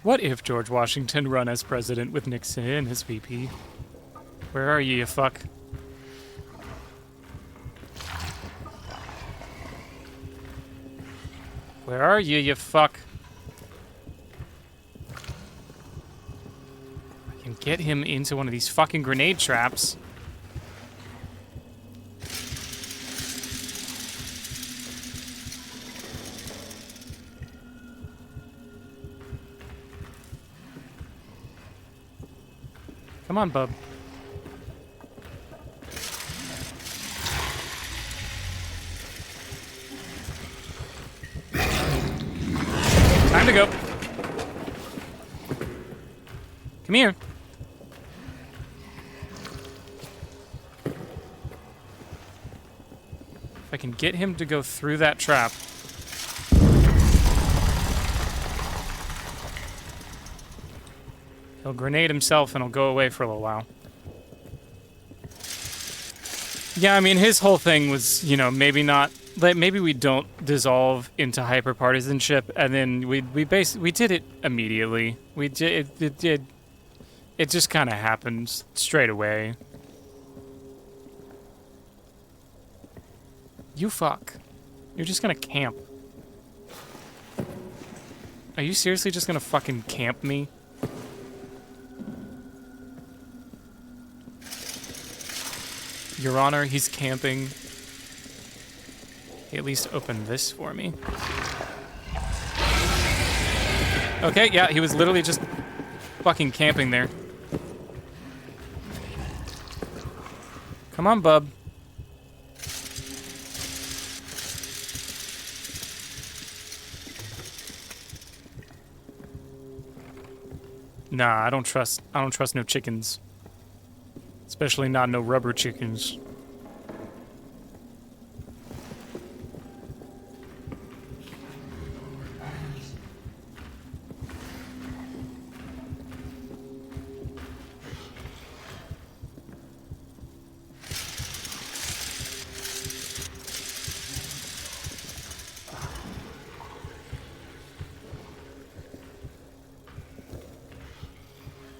What if George Washington run as president with Nixon as VP? Where are you fuck? Where are you fuck? I can get him into one of these fucking grenade traps. Come on, bub. Time to go. Come here. If I can get him to go through that trap. He'll grenade himself and he'll go away for a little while. Yeah, I mean, his whole thing was, you know, maybe not... Like, maybe we don't dissolve into hyper-partisanship, and then we did it immediately. It just kind of happened straight away. You fuck. You're just gonna camp. Are you seriously just gonna fucking camp me? Your Honor, he's camping. He at least opened this for me. Okay, yeah, he was literally just fucking camping there. Come on, bub. Nah, I don't trust no chickens. Especially not no rubber chickens.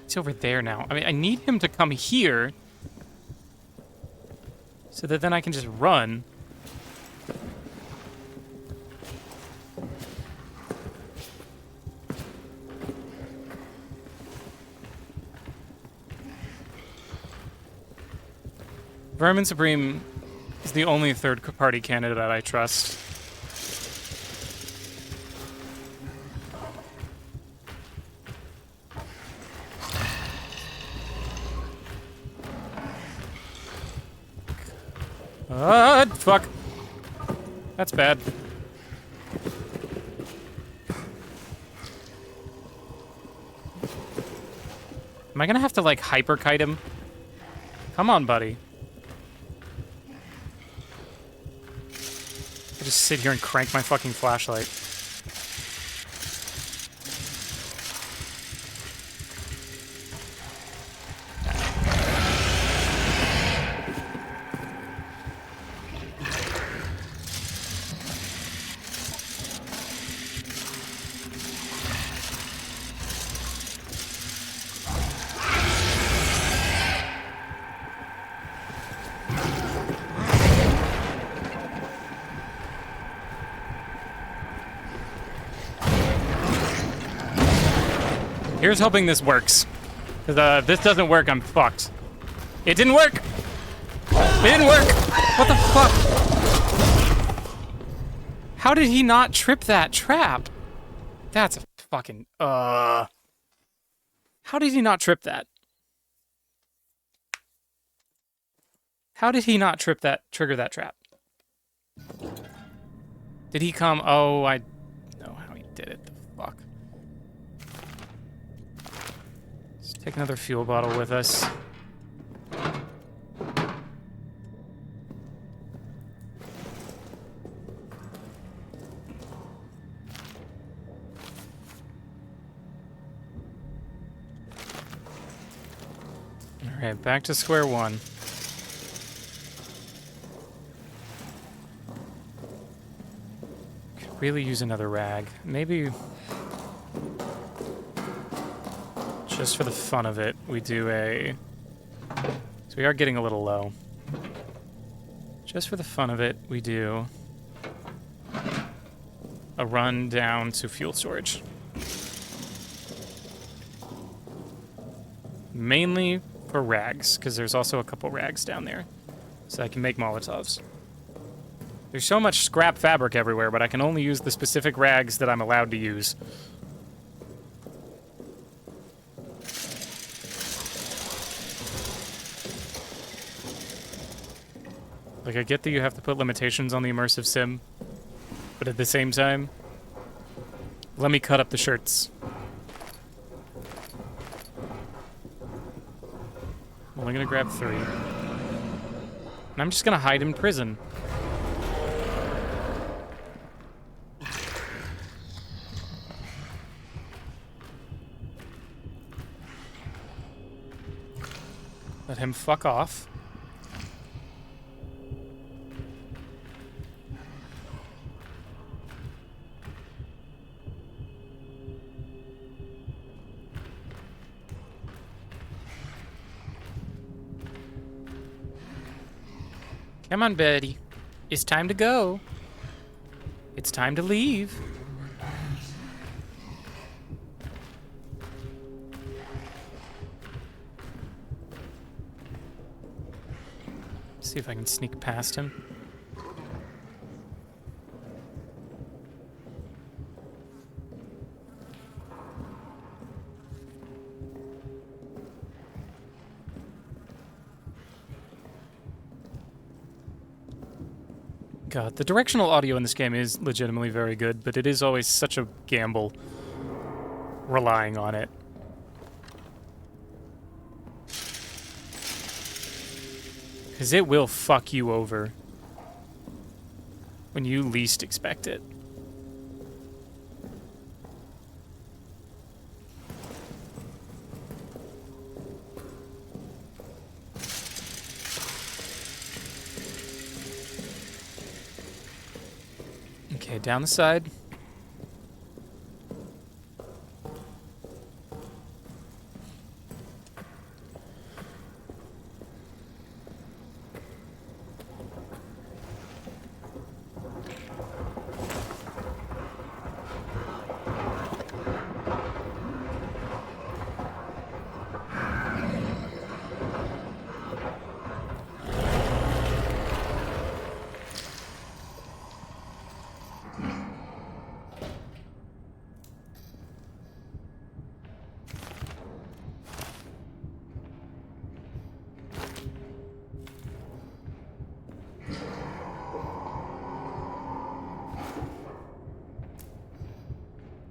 It's over there now. I mean, I need him to come here so that then I can just run. Vermin Supreme is the only third-party candidate I trust. Fuck. That's bad. Am I gonna have to, like, hyper-kite him? Come on, buddy. I just sit here and crank my fucking flashlight. Here's hoping this works. Because if this doesn't work, I'm fucked. It didn't work! It didn't work! What the fuck? How did he not trip that trap? That's a fucking... How did he not trip that? How did he not trip that, trigger that trap? Did he come... Oh, I know how he did it. The fuck. Let's take another fuel bottle with us. Alright, back to square one. Could really use another rag. Maybe... just for the fun of it, we do a... So we are getting a little low. Just for the fun of it, we do a run down to fuel storage. Mainly for rags, because there's also a couple rags down there. So I can make Molotovs. There's so much scrap fabric everywhere, but I can only use the specific rags that I'm allowed to use. Like, I get that you have to put limitations on the immersive sim, but at the same time, let me cut up the shirts. I'm only gonna grab 3. And I'm just gonna hide in prison. Let him fuck off. Come on, Betty. It's time to go. It's time to leave. See if I can sneak past him. God, the directional audio in this game is legitimately very good, but it is always such a gamble relying on it. Because it will fuck you over when you least expect it. Okay, down the side.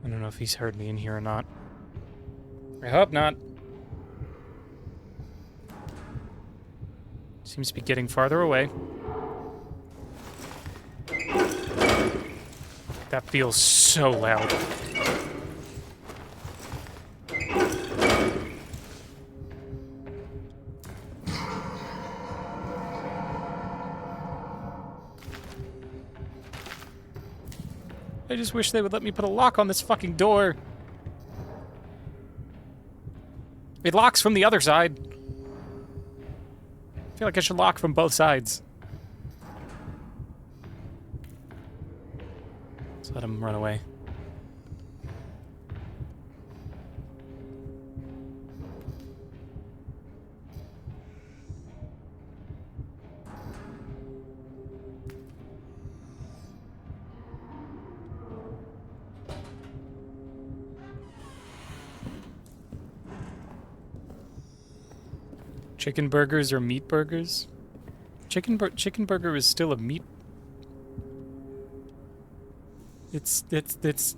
I don't know if he's heard me in here or not. I hope not. Seems to be getting farther away. That feels so loud. I just wish they would let me put a lock on this fucking door. It locks from the other side. I feel like I should lock from both sides. Let's let him run away. Chicken burgers or meat burgers? Chicken burger is still a meat. It's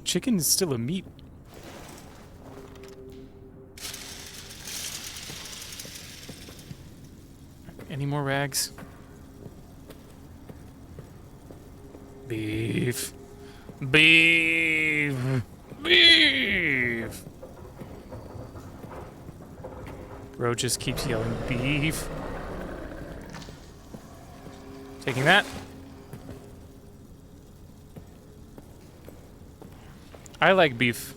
chicken is still a meat. Any more rags? Beef. Beef. Beef. Bro just keeps yelling beef. Taking that. I like beef.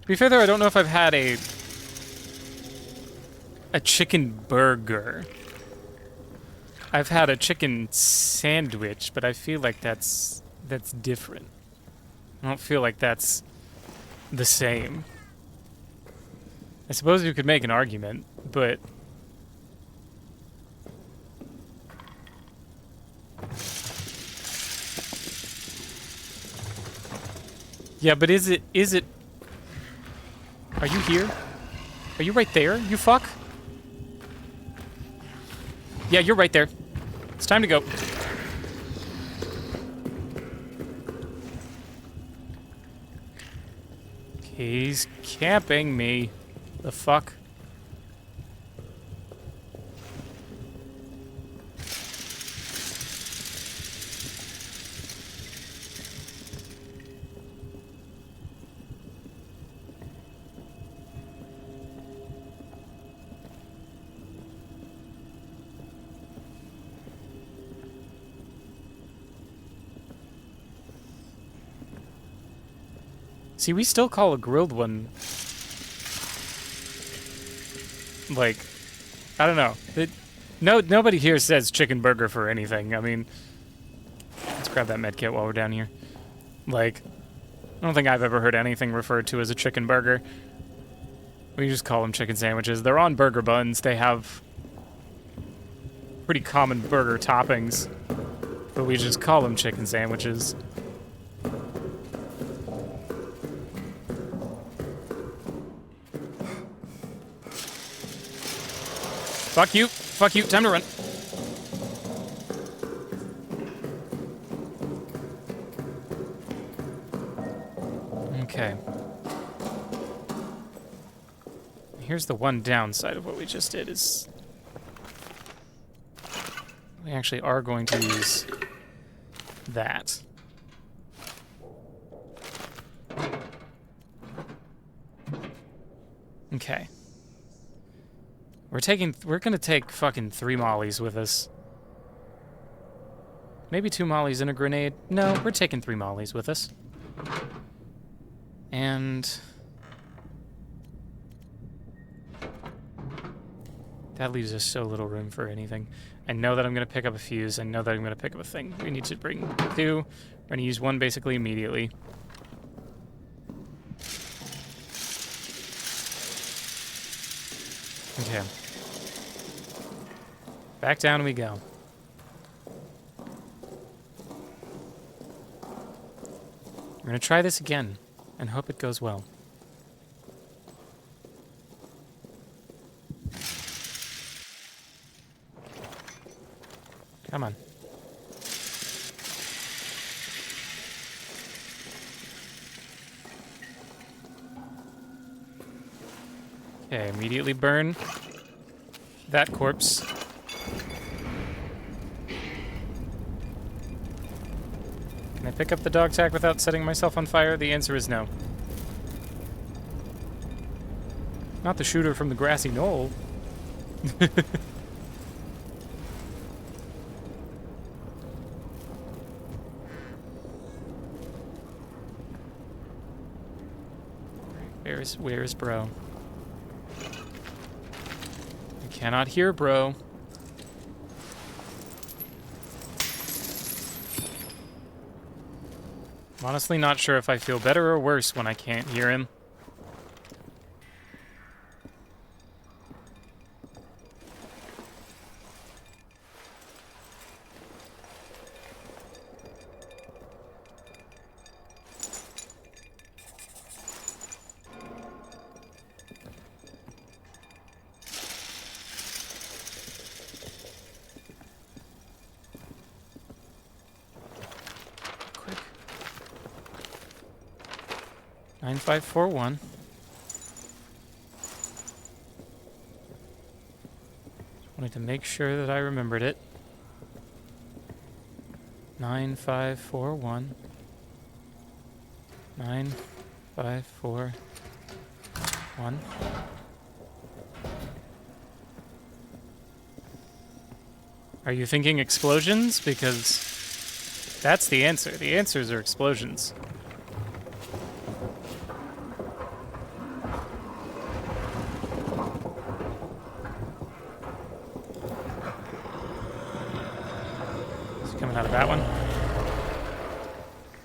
To be fair though, I don't know if I've had a chicken burger. I've had a chicken sandwich, but I feel like that's different. I don't feel like that's the same. I suppose you could make an argument, but yeah, but is it Are you here? Are you right there, you fuck? Yeah, you're right there. It's time to go. He's camping me. The fuck? See, we still call a grilled one, like, I don't know. Nobody here says chicken burger for anything. I mean, let's grab that med kit while we're down here. Like, I don't think I've ever heard anything referred to as a chicken burger. We just call them chicken sandwiches. They're on burger buns. They have pretty common burger toppings, but we just call them chicken sandwiches. Fuck you. Fuck you. Time to run. Okay. Here's the one downside of what we just did is we actually are going to use that. Okay. We're gonna take fucking 3 mollies with us. Maybe 2 mollies and a grenade. No, we're taking 3 mollies with us. And that leaves us so little room for anything. I know that I'm gonna pick up a fuse. I know that I'm gonna pick up a thing. We need to bring 2. We're gonna use 1 basically immediately. Okay. Back down we go. We're gonna try this again and hope it goes well. Come on. Okay, immediately burn that corpse. Can I pick up the dog tag without setting myself on fire? The answer is no. Not the shooter from the grassy knoll. Where's bro? I cannot hear bro. I'm honestly not sure if I feel better or worse when I can't hear him. Quick. 9541. Wanted to make sure that I remembered it. 9541. 9541. Are you thinking explosions? Because that's the answer. The answers are explosions. Is he coming out of that one?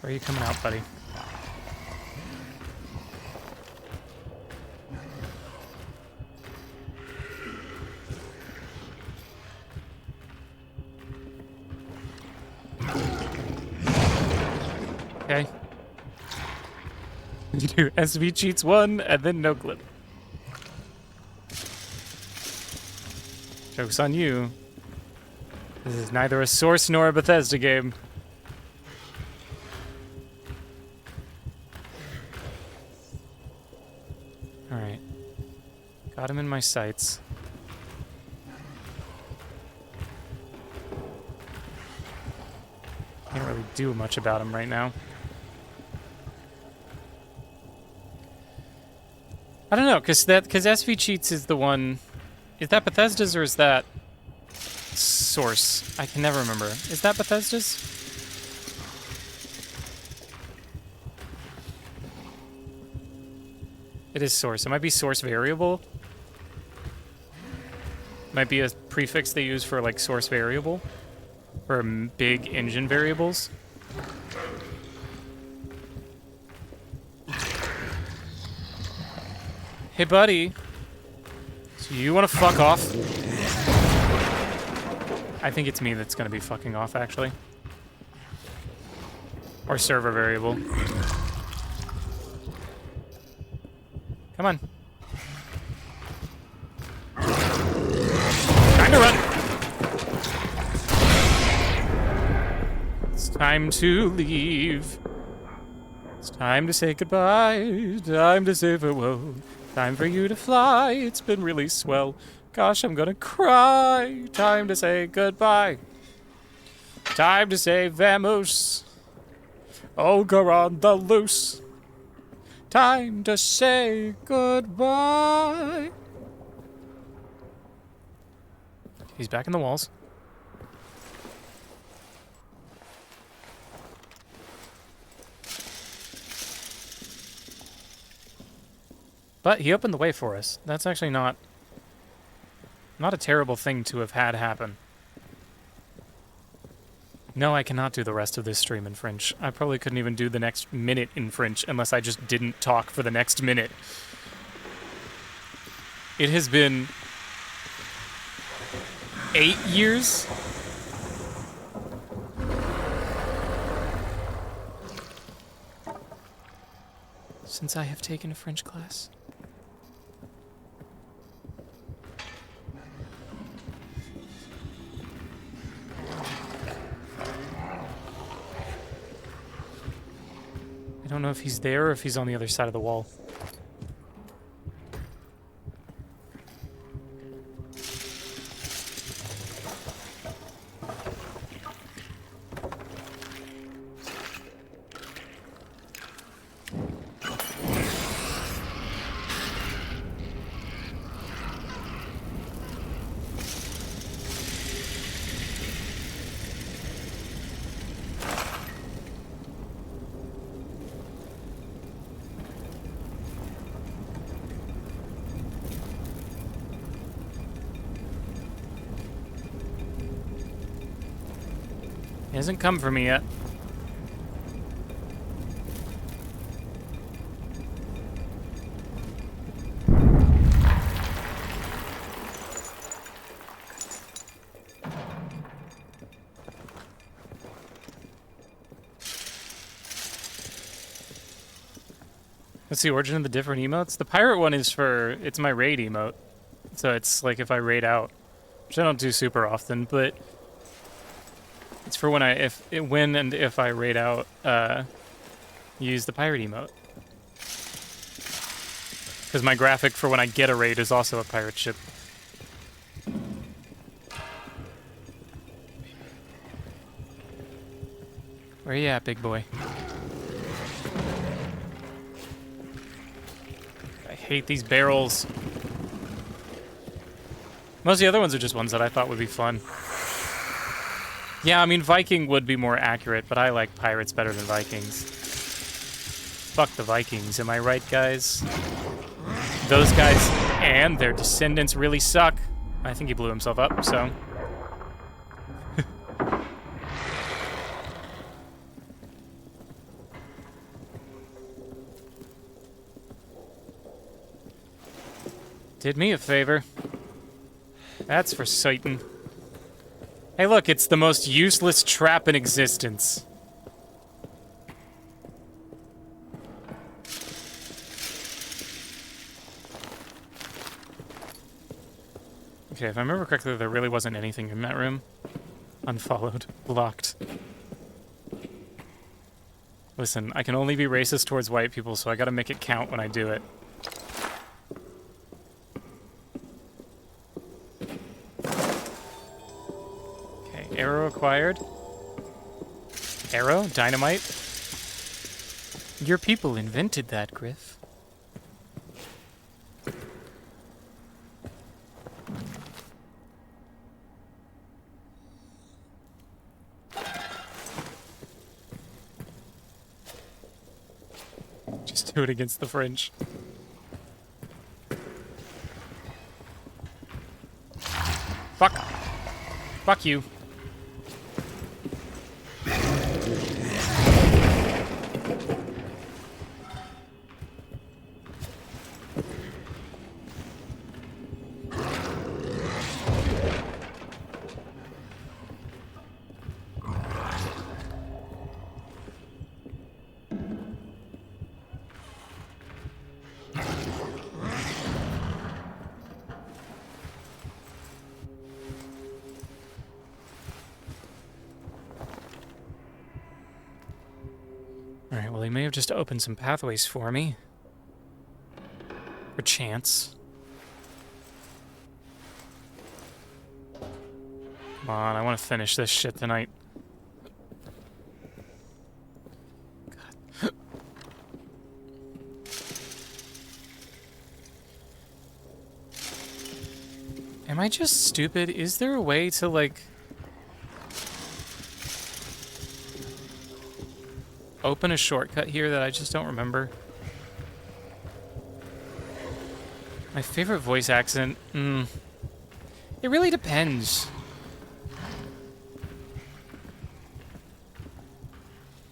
Where are you coming out, buddy? Okay. You do SB cheats 1 and then no clip. Joke's on you. This is neither a Source nor a Bethesda game. Alright. Got him in my sights. Can't really do much about him right now. I don't know, because SV Cheats is the one... Is that Bethesda's or is that Source? I can never remember. Is that Bethesda's? It is Source. It might be Source Variable. Might be a prefix they use for, like, Source Variable. For big engine variables. Hey, buddy. So you want to fuck off? I think it's me that's going to be fucking off, actually. Or server variable. Come on. Time to run. It's time to leave. It's time to say goodbye. Time to say farewell. Time for you to fly. It's been really swell. Gosh, I'm gonna cry. Time to say goodbye. Time to say vamoose. Oh, go on the loose. Time to say goodbye. He's back in the walls. But he opened the way for us. That's actually not a terrible thing to have had happen. No, I cannot do the rest of this stream in French. I probably couldn't even do the next minute in French unless I just didn't talk for the next minute. It has been 8 years since I have taken a French class. I don't know if he's there or if he's on the other side of the wall. He hasn't come for me yet. What's the origin of the different emotes? The pirate one is it's my raid emote. So it's like if I raid out, which I don't do super often, but it's for when when and if I raid out, use the pirate emote. Because my graphic for when I get a raid is also a pirate ship. Where you at, big boy? I hate these barrels. Most of the other ones are just ones that I thought would be fun. Yeah, I mean, Viking would be more accurate, but I like pirates better than Vikings. Fuck the Vikings, am I right, guys? Those guys and their descendants really suck. I think he blew himself up, so... Did me a favor. That's for certain. Hey look, it's the most useless trap in existence. Okay, if I remember correctly, there really wasn't anything in that room. Unfollowed. Blocked. Listen, I can only be racist towards white people, so I gotta make it count when I do it. Okay, arrow acquired. Arrow? Dynamite? Your people invented that, Griff. Just do it against the French. Fuck. Fuck you. Alright, well, he may have just opened some pathways for me. For chance. Come on, I want to finish this shit tonight. God. Am I just stupid? Is there a way to, like... open a shortcut here that I just don't remember? My favorite voice accent? It really depends.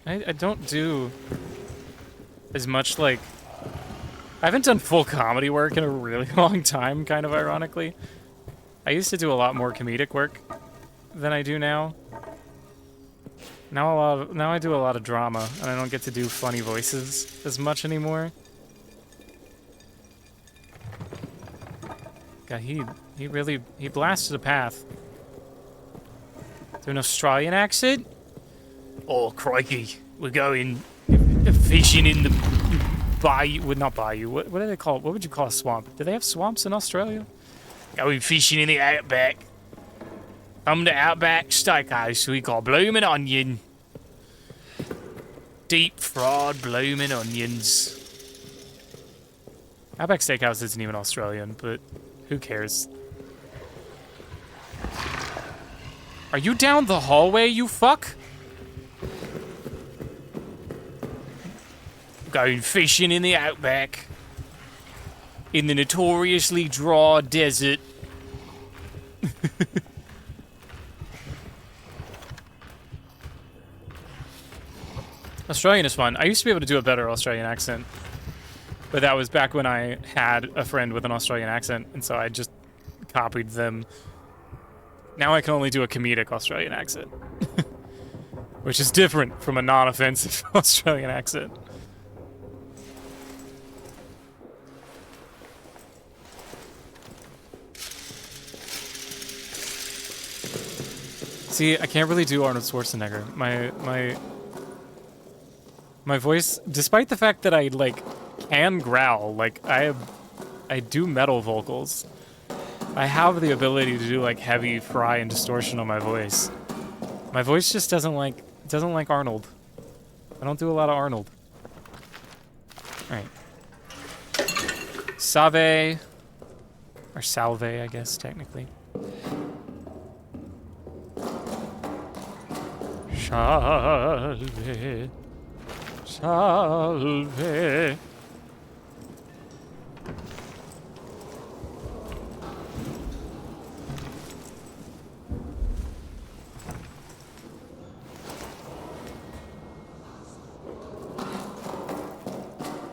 I don't do as much, like... I haven't done full comedy work in a really long time, kind of ironically. I used to do a lot more comedic work than I do now. Now I do a lot of drama, and I don't get to do funny voices as much anymore. God, he really blasted a path. Do an Australian accent? Oh crikey, we're going fishing in the bayou. Well, not bayou. What do they call it? What would you call a swamp? Do they have swamps in Australia? Going fishing in the outback. I'm the Outback Steakhouse we call bloomin' onion. Deep fried bloomin' onions. Outback Steakhouse isn't even Australian, but who cares? Are you down the hallway, you fuck? Going fishing in the Outback. In the notoriously dry desert. Australian is fun. I used to be able to do a better Australian accent. But that was back when I had a friend with an Australian accent, and so I just copied them. Now I can only do a comedic Australian accent. Which is different from a non-offensive Australian accent. See, I can't really do Arnold Schwarzenegger. My voice, despite the fact that I, like, can growl, like, I do metal vocals. I have the ability to do, like, heavy fry and distortion on my voice. My voice just doesn't like Arnold. I don't do a lot of Arnold. Alright. Save. Or salve, I guess, technically. Salve. Salve.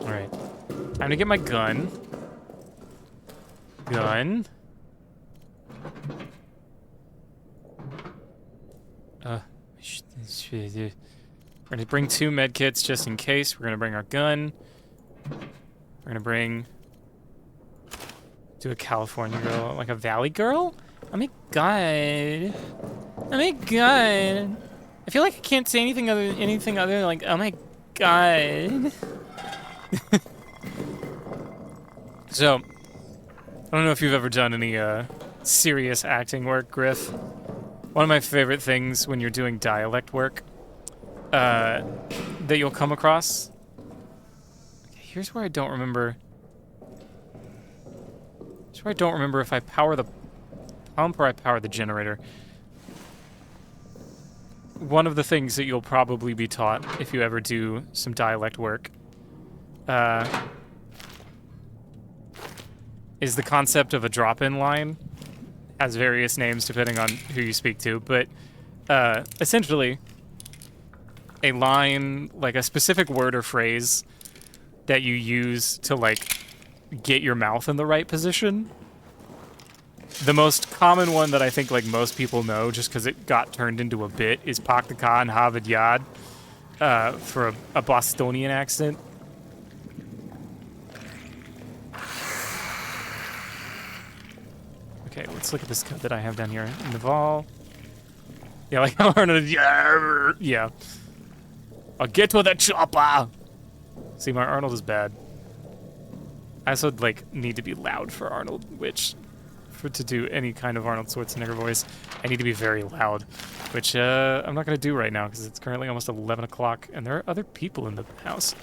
Alright. Time to get my gun. Gun. We're gonna bring 2 med kits just in case. We're gonna bring our gun. We're gonna bring... do a California girl, like a Valley girl? Oh my god. Oh my god. I feel like I can't say anything other than like, oh my god. So, I don't know if you've ever done any serious acting work, Griff. One of my favorite things when you're doing dialect work that you'll come across. Here's where I don't remember. Here's where I don't remember if I power the pump or I power the generator. One of the things that you'll probably be taught if you ever do some dialect work is the concept of a drop-in line. Has various names depending on who you speak to, but essentially a line, like a specific word or phrase that you use to like get your mouth in the right position. The most common one that I think like most people know, just because it got turned into a bit, is Pak the Ka and Havid Yad for a Bostonian accent. Okay, let's look at this code that I have down here. Naval. Yeah, like how Arnold. Yeah. I'll get to the chopper. See, my Arnold is bad. I also like need to be loud for Arnold, which to do any kind of Arnold Schwarzenegger voice, I need to be very loud, which I'm not going to do right now because it's currently almost 11 o'clock and there are other people in the house.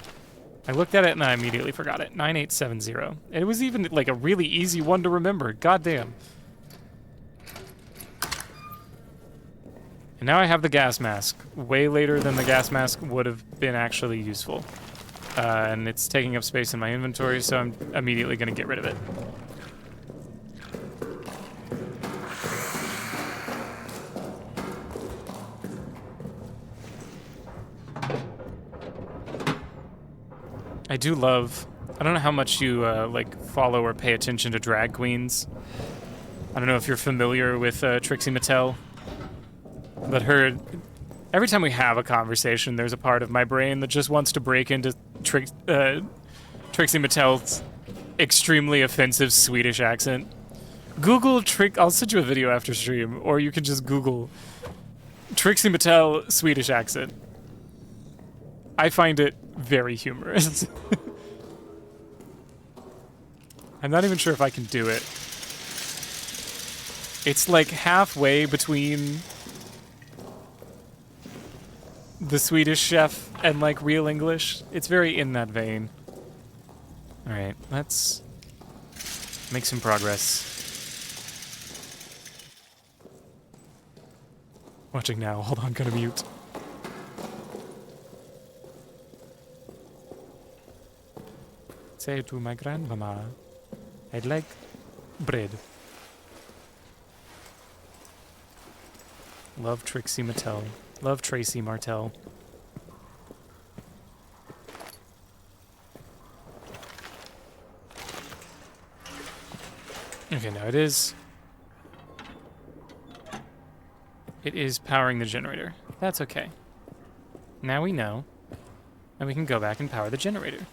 I looked at it and I immediately forgot it. 9870. It was even like a really easy one to remember. Goddamn. And now I have the gas mask. Way later than the gas mask would have been actually useful. And it's taking up space in my inventory, so I'm immediately going to get rid of it. I do love... I don't know how much you, like, follow or pay attention to drag queens. I don't know if you're familiar with Trixie Mattel. But her... Every time we have a conversation, there's a part of my brain that just wants to break into Trixie Mattel's extremely offensive Swedish accent. Google I'll send you a video after stream, or you can just Google Trixie Mattel Swedish accent. I find it very humorous. I'm not even sure if I can do it. It's like halfway between the Swedish chef and like real English. It's very in that vein. Alright, let's make some progress. Watching now. Hold on, gonna mute. Say to my grandmama, I'd like bread. Love Trixie Mattel. Love Tracy Martell. Okay, now it is powering the generator. That's okay. Now we know, and we can go back and power the generator.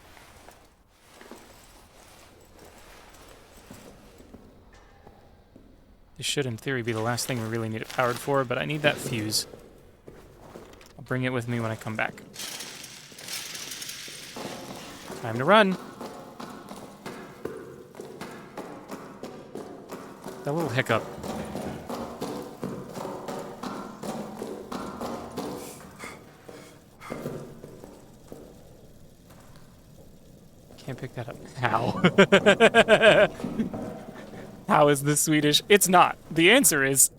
This should, in theory, be the last thing we really need it powered for, but I need that fuse. I'll bring it with me when I come back. Time to run. That little hiccup. Can't pick that up. How? How is this Swedish? It's not. The answer is,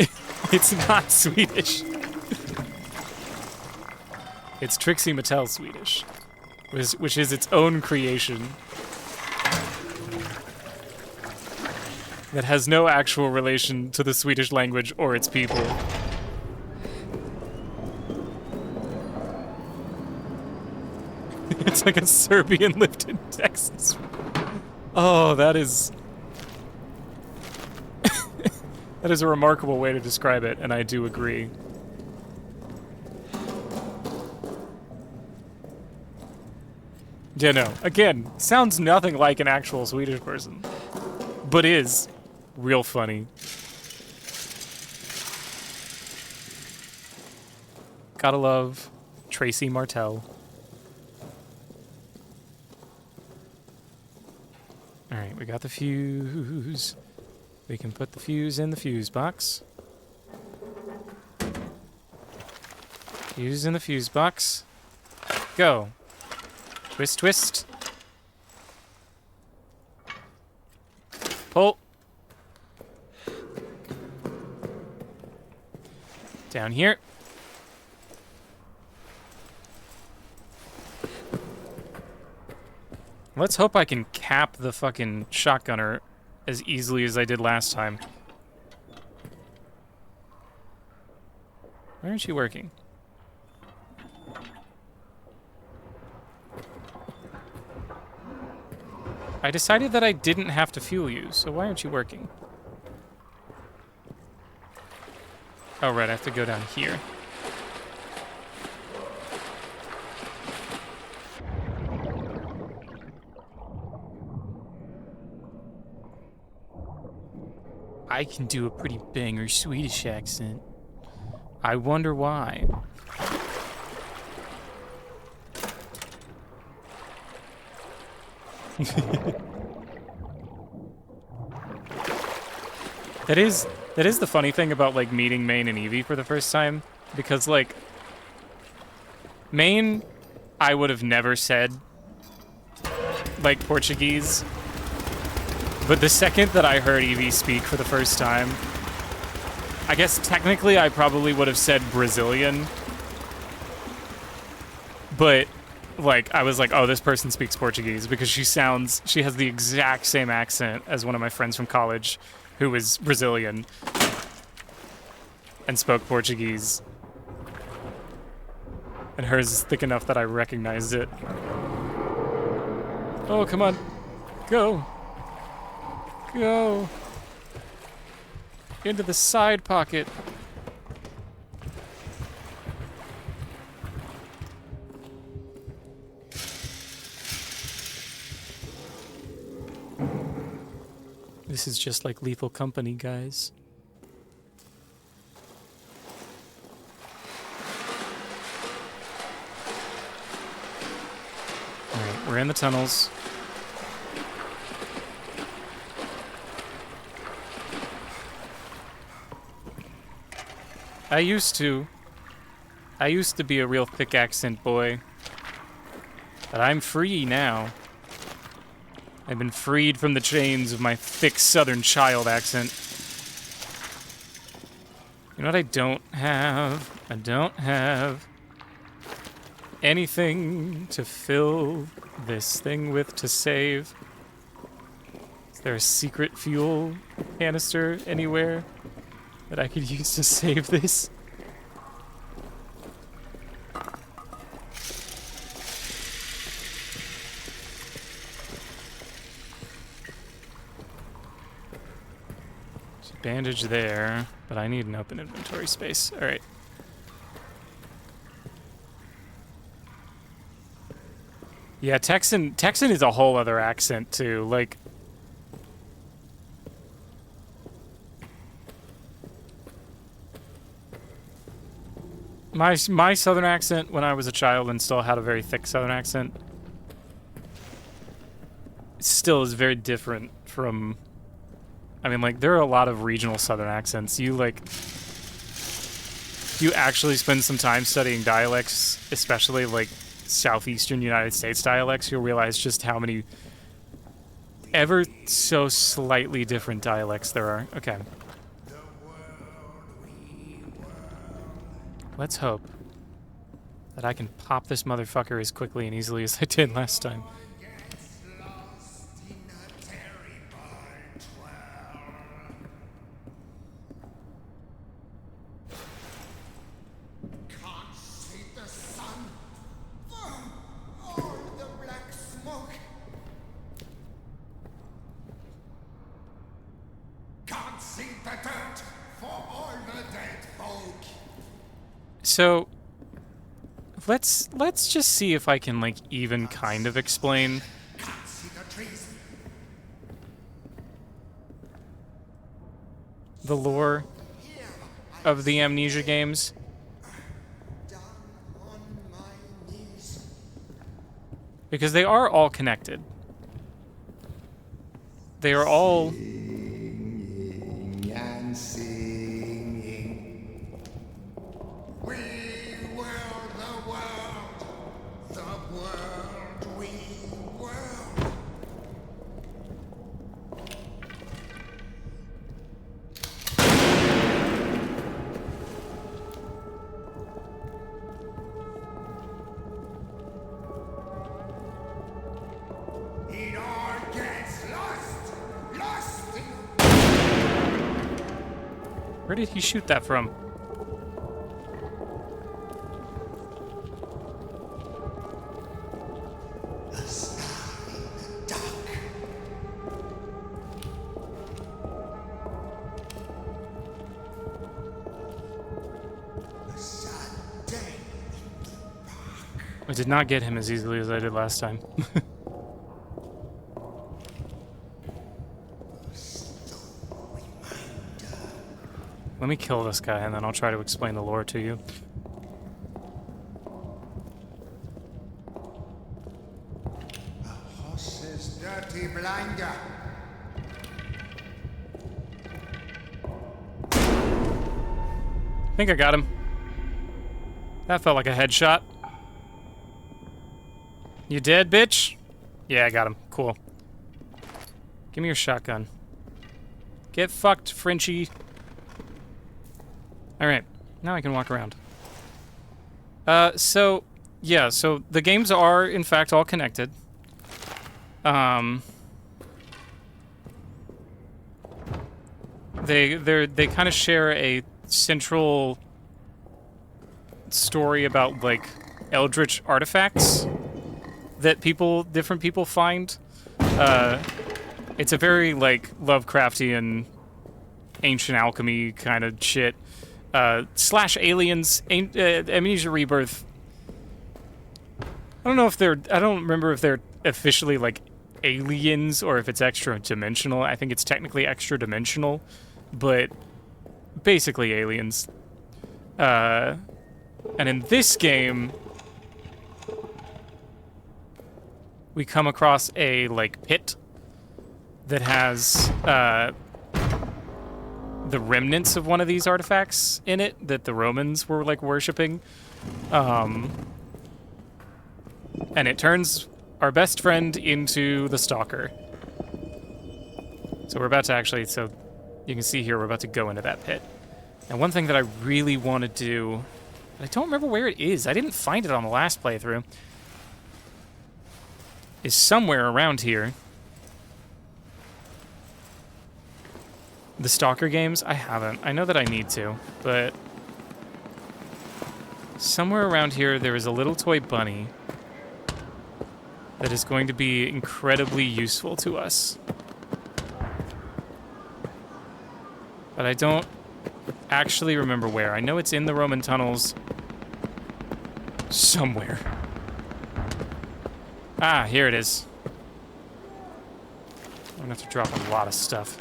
it's not Swedish. It's Trixie Mattel Swedish, which is its own creation that has no actual relation to the Swedish language or its people. It's like a Serbian lived in Texas. Oh, that is... that is a remarkable way to describe it, and I do agree. Yeah, no. Again, sounds nothing like an actual Swedish person, but is real funny. Gotta love Tracy Martell. Alright, we got the fuse. We can put the fuse in the fuse box. Fuse in the fuse box. Go. Twist, twist. Pull. Down here. Let's hope I can cap the fucking shotgunner as easily as I did last time. Why aren't you working? I decided that I didn't have to fuel you, so why aren't you working? Oh, right, I have to go down here. I can do a pretty banger Swedish accent. I wonder why. That is the funny thing about like meeting Maine and Evie for the first time, because like Maine, I would have never said like Portuguese, but the second that I heard Evie speak for the first time, I guess technically I probably would have said Brazilian, but like I was like, oh, this person speaks Portuguese because she has the exact same accent as one of my friends from college who was Brazilian and spoke Portuguese. And hers is thick enough that I recognized it. Oh, come on. Go. Go. Into the side pocket. This is just like Lethal Company, guys. Alright, we're in the tunnels. I used to be a real thick accent boy. But I'm free now. I've been freed from the chains of my thick southern child accent. You know what I don't have? I don't have anything to fill this thing with to save. Is there a secret fuel canister anywhere that I could use to save this? Bandage there, but I need an open inventory space. All right. Yeah, Texan is a whole other accent too. Like, my southern accent when I was a child and still had a very thick southern accent still is very different from. I mean, like, there are a lot of regional southern accents. You actually spend some time studying dialects, especially, like, southeastern United States dialects, you'll realize just how many ever so slightly different dialects there are. Okay. Let's hope that I can pop this motherfucker as quickly and easily as I did last time. So let's just see if I can like even kind of explain the lore of the Amnesia games. Because they are all connected. They are all... Singing and singing. We will the world we will. It all gets lost in Where did he shoot that from? the starry dark. A sad day in the park. I did not get him as easily as I did last time. Let me kill this guy and then I'll try to explain the lore to you. A horse's dirty blinder. I think I got him. That felt like a headshot. You dead, bitch? Yeah, I got him. Cool. Give me your shotgun. Get fucked, Frenchie. Alright, now I can walk around. So the games are, in fact, all connected. They kind of share a central story about, like, eldritch artifacts that different people find. It's a very, like, Lovecraftian, ancient alchemy kind of shit. Slash aliens, Amnesia Rebirth. I don't remember if they're officially, like, aliens or if it's extra-dimensional. I think it's technically extra-dimensional, but basically aliens. And in this game, we come across a, like, pit that has, the remnants of one of these artifacts in it that the Romans were, like, worshipping. And it turns our best friend into the Stalker. So we're about to actually, so you can see here, we're about to go into that pit. And one thing that I really want to do, I don't remember where it is. I didn't find it on the last playthrough. Is somewhere around here. The Stalker games, I haven't. I know that I need to, but somewhere around here there is a little toy bunny that is going to be incredibly useful to us. But I don't actually remember where. I know it's in the Roman tunnels somewhere. Ah, here it is. I'm gonna have to drop a lot of stuff.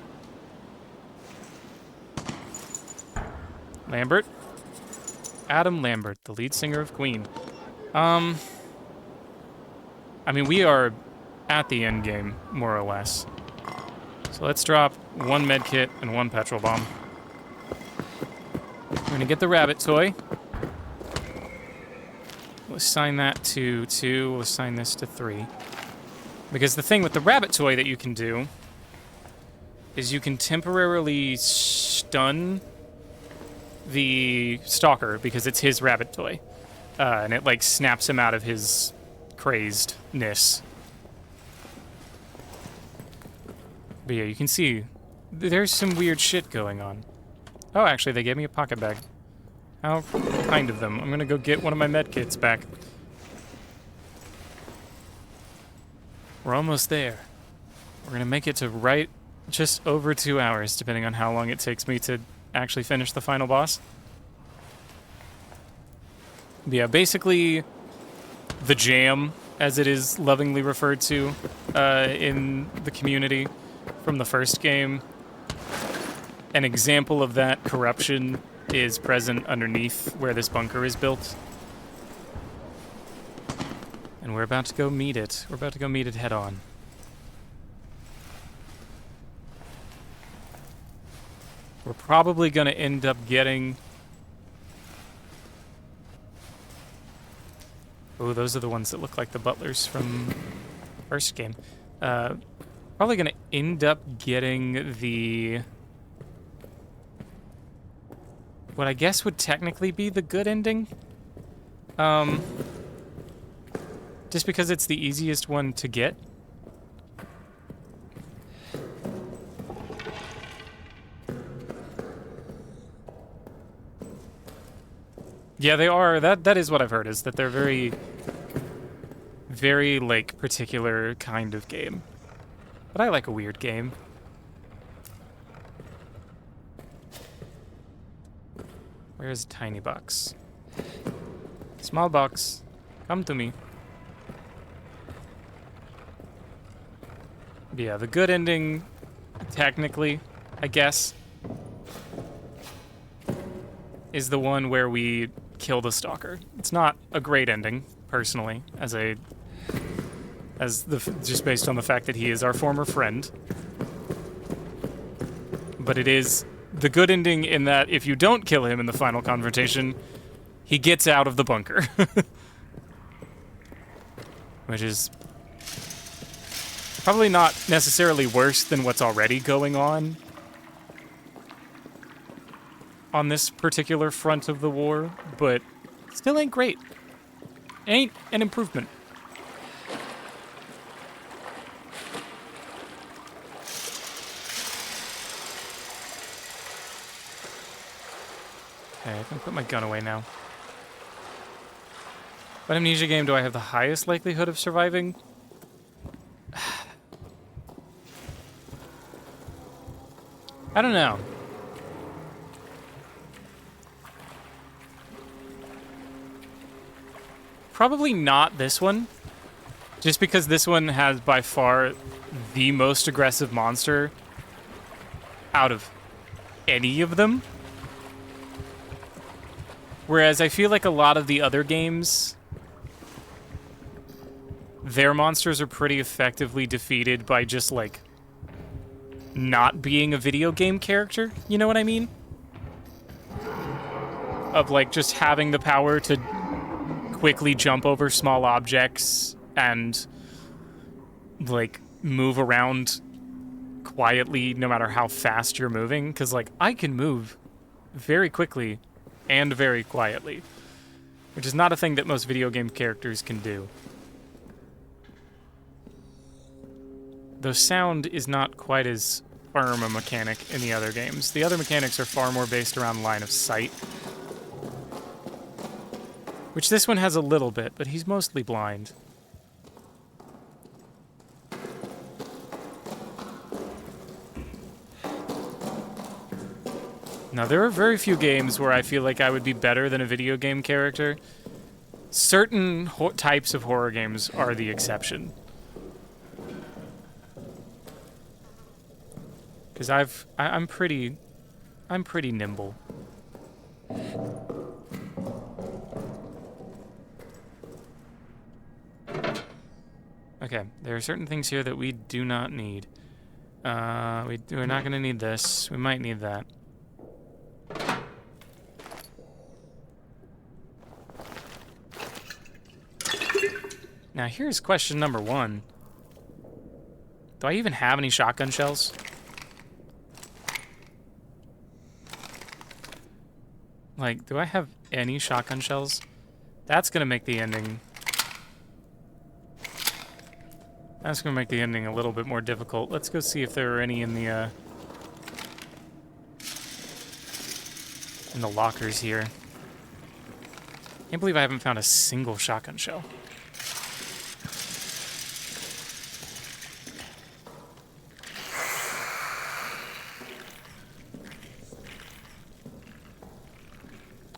Lambert? Adam Lambert, the lead singer of Queen. I mean, we are at the end game, more or less. So let's drop one med kit and one petrol bomb. We're gonna get the rabbit toy. We'll assign that to 2, we'll assign this to 3. Because the thing with the rabbit toy that you can do is you can temporarily stun the Stalker because it's his rabbit toy. And it, like, snaps him out of his crazedness. But yeah, you can see there's some weird shit going on. Oh, actually, they gave me a pocket bag. How kind of them. I'm gonna go get one of my med kits back. We're almost there. We're gonna make it to right just over 2 hours, depending on how long it takes me to actually finish the final boss. But yeah, basically the jam, as it is lovingly referred to in the community from the first game. An example of that corruption is present underneath where this bunker is built. And we're about to go meet it. We're about to go meet it head on. We're probably going to end up getting... Oh, those are the ones that look like the butlers from first game. Probably going to end up getting the... what I guess would technically be the good ending. Just because it's the easiest one to get. Yeah, they are. That is what I've heard, is that they're very, very, like, particular kind of game. But I like a weird game. Where's Tiny Box? Small box, come to me. Yeah, the good ending, technically, I guess, is the one where we kill the stalker. It's not a great ending, personally, just based on the fact that he is our former friend. But it is the good ending in that if you don't kill him in the final confrontation, he gets out of the bunker. Which is probably not necessarily worse than what's already going on this particular front of the war, but still ain't great. Ain't an improvement. Okay, I can put my gun away now. What Amnesia game do I have the highest likelihood of surviving? I don't know. Probably not this one. Just because this one has by far the most aggressive monster out of any of them. Whereas I feel like a lot of the other games, their monsters are pretty effectively defeated by just, like, not being a video game character. You know what I mean? Of, like, just having the power to quickly jump over small objects and, like, move around quietly no matter how fast you're moving. Because, like, I can move very quickly and very quietly, which is not a thing that most video game characters can do. Though sound is not quite as firm a mechanic in the other games. The other mechanics are far more based around line of sight, which this one has a little bit, but he's mostly blind. Now, there are very few games where I feel like I would be better than a video game character. Certain types of horror games are the exception. Because I'm pretty nimble. Okay, there are certain things here that we do not need. We're not gonna need this. We might need that. Now here's question number one. Do I even have any shotgun shells? Like, do I have any shotgun shells? That's gonna make the ending... That's gonna make the ending a little bit more difficult. Let's go see if there are any in the lockers here. Can't believe I haven't found a single shotgun shell.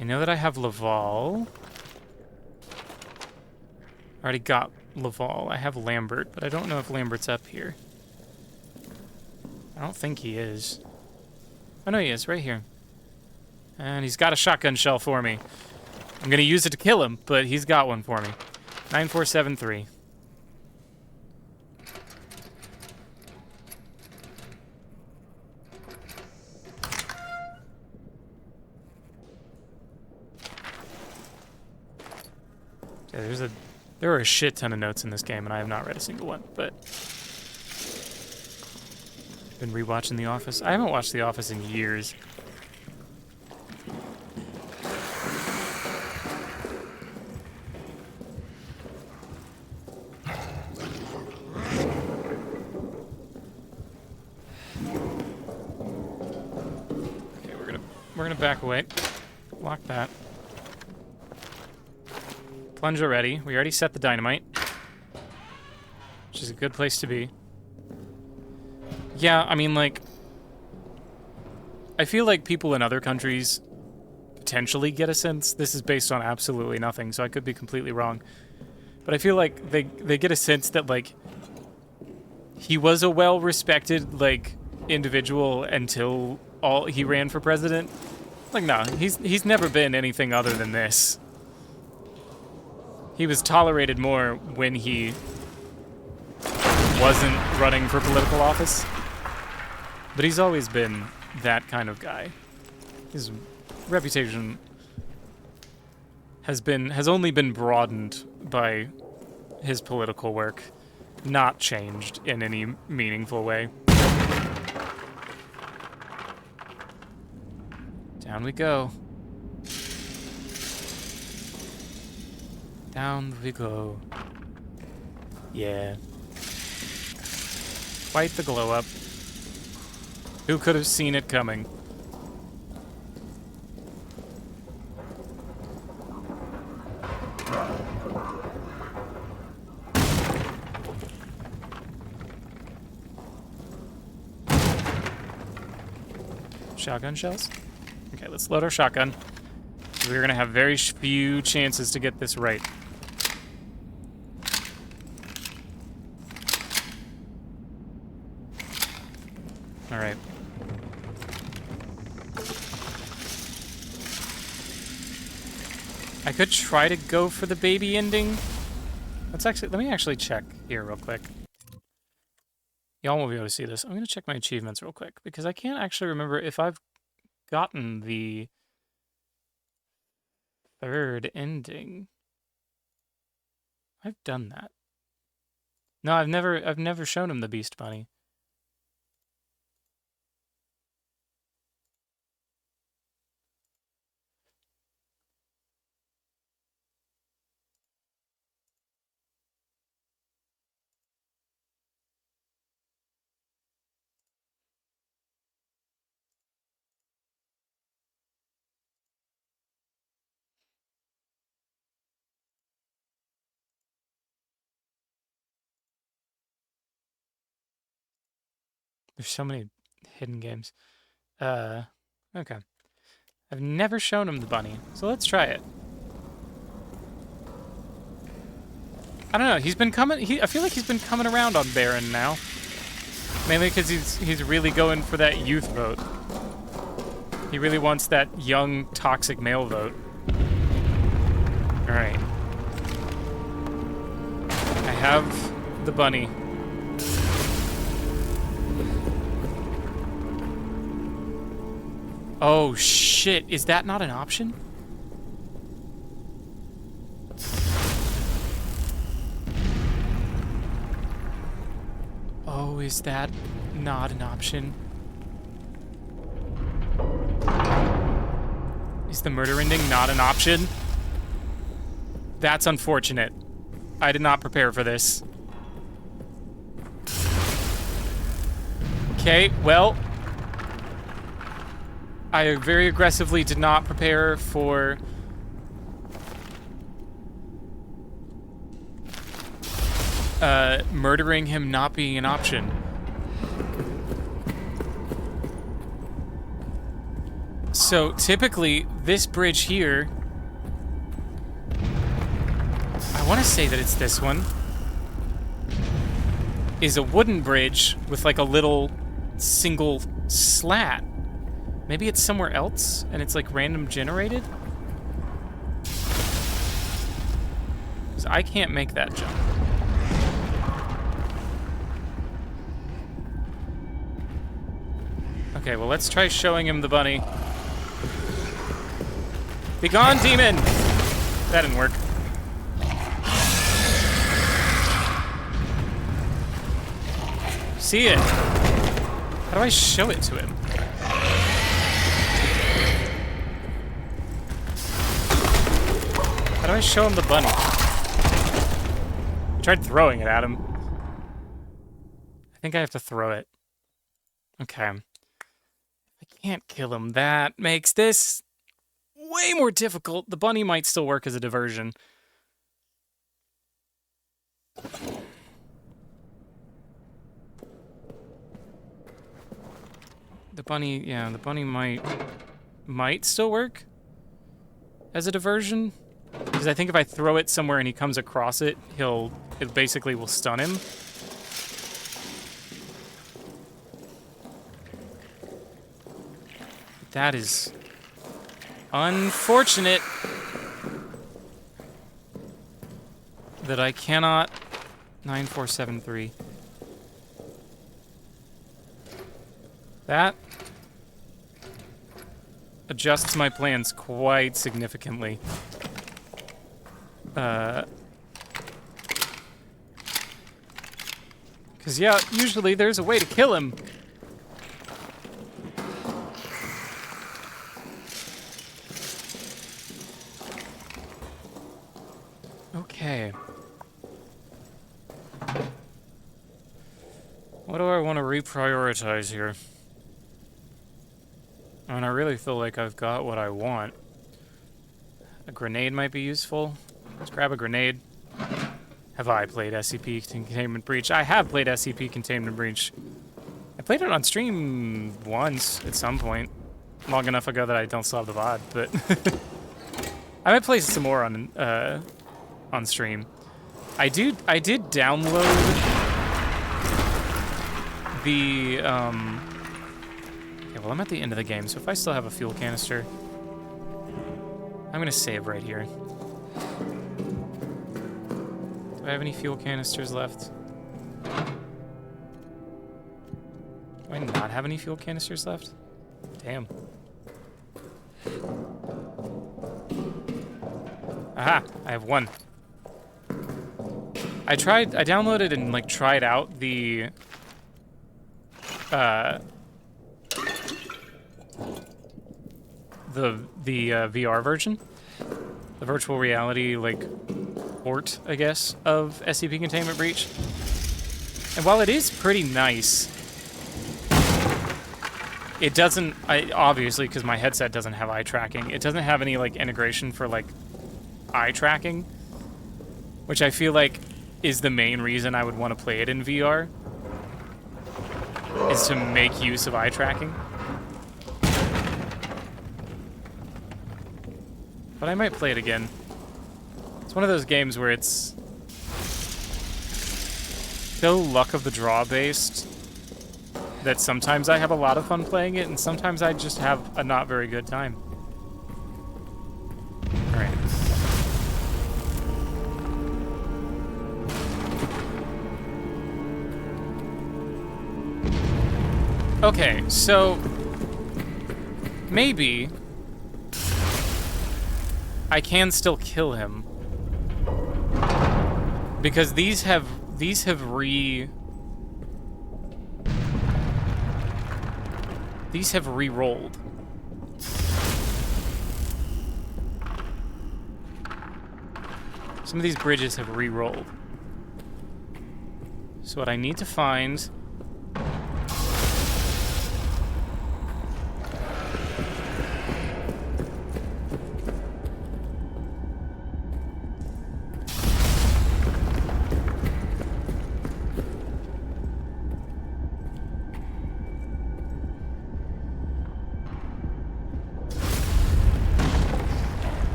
I know that I have Laval. I already got Laval. I have Lambert, but I don't know if Lambert's up here. I don't think he is. Oh, no, he is, right here. And he's got a shotgun shell for me. I'm gonna use it to kill him, but he's got one for me. 9473. Yeah, there are a shit ton of notes in this game, and I have not read a single one, but been rewatching The Office. I haven't watched The Office in years. Okay, we're gonna back away. Lock that. Plunge already. We already set the dynamite, which is a good place to be. Yeah, I mean, like, I feel like people in other countries potentially get a sense. This is based on absolutely nothing, so I could be completely wrong. But I feel like they get a sense that, like, he was a well-respected, like, individual until he ran for president. Like, no, he's never been anything other than this. He was tolerated more when he wasn't running for political office. But he's always been that kind of guy. His reputation has only been broadened by his political work, not changed in any meaningful way. Down we go. Down we go. Yeah. Quite the glow up. Who could have seen it coming? Shotgun shells? Okay, let's load our shotgun. We're gonna have very few chances to get this right. Alright. I could try to go for the baby ending. Let me actually check here real quick. Y'all won't be able to see this. I'm gonna check my achievements real quick because I can't actually remember if I've gotten the third ending. I've done that. No, I've never shown him the Beast Bunny. There's so many hidden games. Okay. I've never shown him the bunny, so let's try it. I don't know, he's been coming, I feel like he's been coming around on Baron now. Mainly because he's really going for that youth vote. He really wants that young, toxic male vote. Alright. I have the bunny. Oh shit, is that not an option? Oh, is that not an option? Is the murder ending not an option? That's unfortunate. I did not prepare for this. Okay, well, I very aggressively did not prepare for murdering him not being an option. So typically, this bridge here, I want to say that it's this one, is a wooden bridge with like a little single slat. Maybe it's somewhere else, and it's like random generated? Because I can't make that jump. Okay, well, let's try showing him the bunny. Be gone, demon! That didn't work. See it? How do I show it to him? How do I show him the bunny? I tried throwing it at him. I think I have to throw it. Okay. I can't kill him. That makes this way more difficult. The bunny might still work as a diversion. The bunny, yeah, the bunny might still work as a diversion. Because I think if I throw it somewhere and he comes across it, it basically will stun him. That is unfortunate that I cannot 9473. That adjusts my plans quite significantly. Because, yeah, usually there's a way to kill him. Okay. What do I want to reprioritize here? I mean, I really feel like I've got what I want. A grenade might be useful. Let's grab a grenade. Have I played SCP Containment Breach? I have played SCP Containment Breach. I played it on stream once at some point. Long enough ago that I don't still have the VOD, but I might play some more on stream. I did download the okay, well, I'm at the end of the game, so if I still have a fuel canister, I'm gonna save right here. Do I have any fuel canisters left? Do I not have any fuel canisters left? Damn. Aha! I have one. I downloaded and, like, tried out the VR version. The virtual reality, like, port, I guess, of SCP Containment Breach. And while it is pretty nice, it doesn't, obviously, because my headset doesn't have eye tracking, it doesn't have any, like, integration for, like, eye tracking, which I feel like is the main reason I would want to play it in VR, is to make use of eye tracking. But I might play it again. It's one of those games where it's so luck of the draw based that sometimes I have a lot of fun playing it and sometimes I just have a not very good time. Alright. Okay, so maybe I can still kill him because these have re-rolled. Some of these bridges have re-rolled. So what I need to find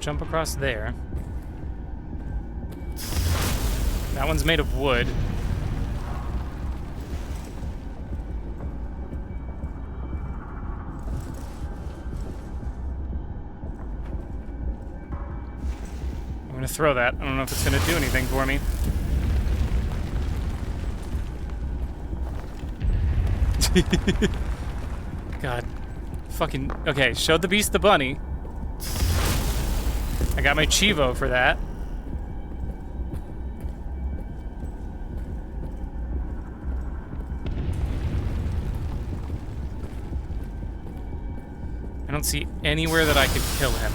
jump across there. That one's made of wood. I'm gonna throw that. I don't know if it's gonna do anything for me. God. Fucking... Okay, showed the beast the bunny. I got my Chivo for that. I don't see anywhere that I could kill him.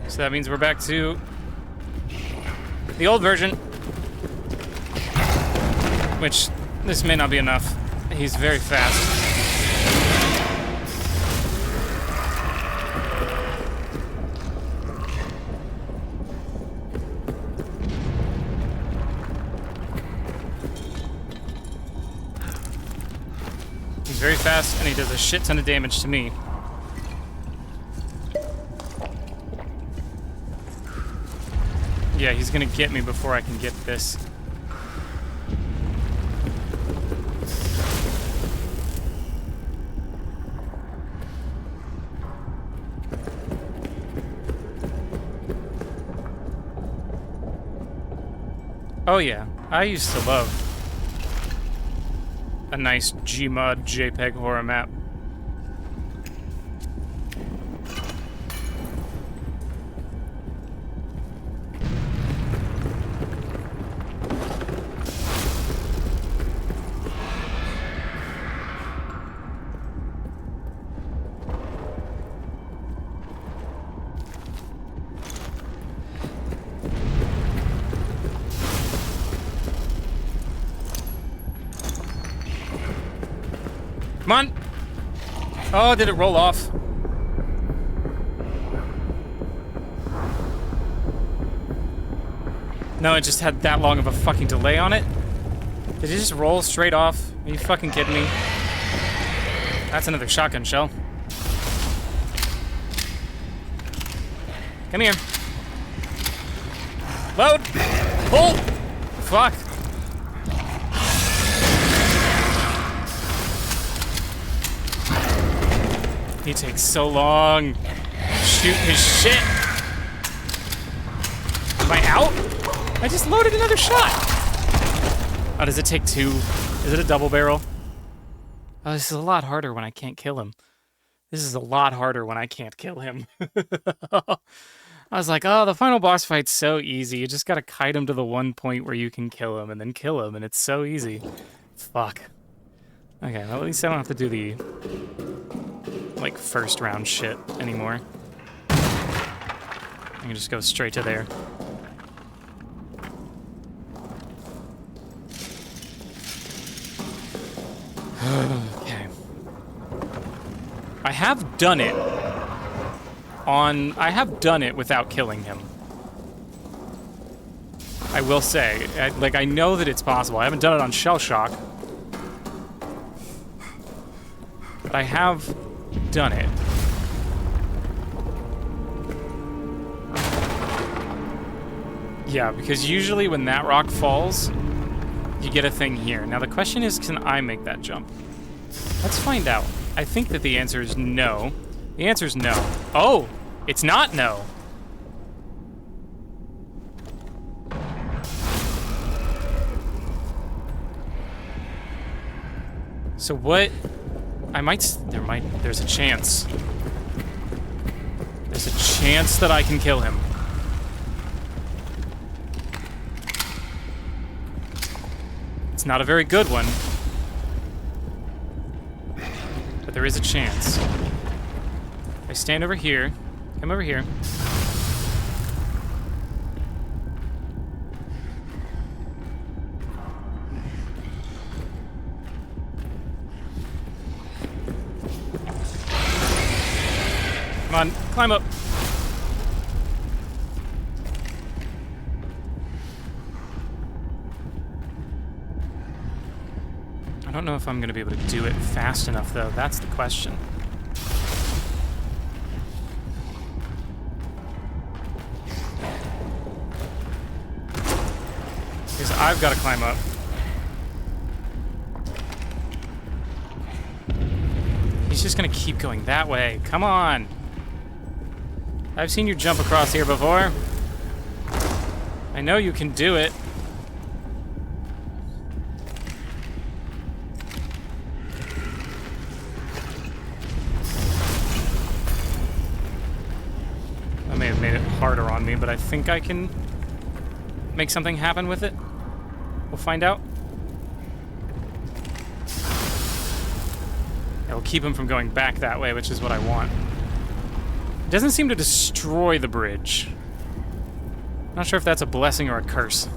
So that means we're back to the old version. Which, this may not be enough. He's very fast. He's very fast, and he does a shit ton of damage to me. Yeah, he's gonna get me before I can get this. Oh yeah, I used to love a nice Gmod JPEG horror map. Come on! Oh, did it roll off? No, it just had that long of a fucking delay on it? Did it just roll straight off? Are you fucking kidding me? That's another shotgun shell. Come here. Load! Pull! Fuck. He takes so long. Shoot his shit. Am I out? I just loaded another shot. Oh, does it take two? Is it a double barrel? Oh, this is a lot harder when I can't kill him. This is a lot harder when I can't kill him. I was like, oh, the final boss fight's so easy. You just gotta kite him to the one point where you can kill him, and then kill him, and it's so easy. Fuck. Okay, well, at least I don't have to do the like first round shit anymore. I can just go straight to there. Okay. I have done it without killing him. I will say, I know that it's possible. I haven't done it on Shell Shock, but I have done it. Yeah, because usually when that rock falls, you get a thing here. Now the question is, can I make that jump? Let's find out. I think that the answer is no. The answer is no. Oh, it's not no. So what? There's a chance. There's a chance that I can kill him. It's not a very good one, but there is a chance. I stand over here, come over here. Come on, climb up. I don't know if I'm gonna be able to do it fast enough, though. That's the question. Because I've got to climb up. He's just gonna keep going that way. Come on. I've seen you jump across here before. I know you can do it. I may have made it harder on me, but I think I can make something happen with it. We'll find out. It'll keep him from going back that way, which is what I want. It doesn't seem to destroy the bridge. Not sure if that's a blessing or a curse.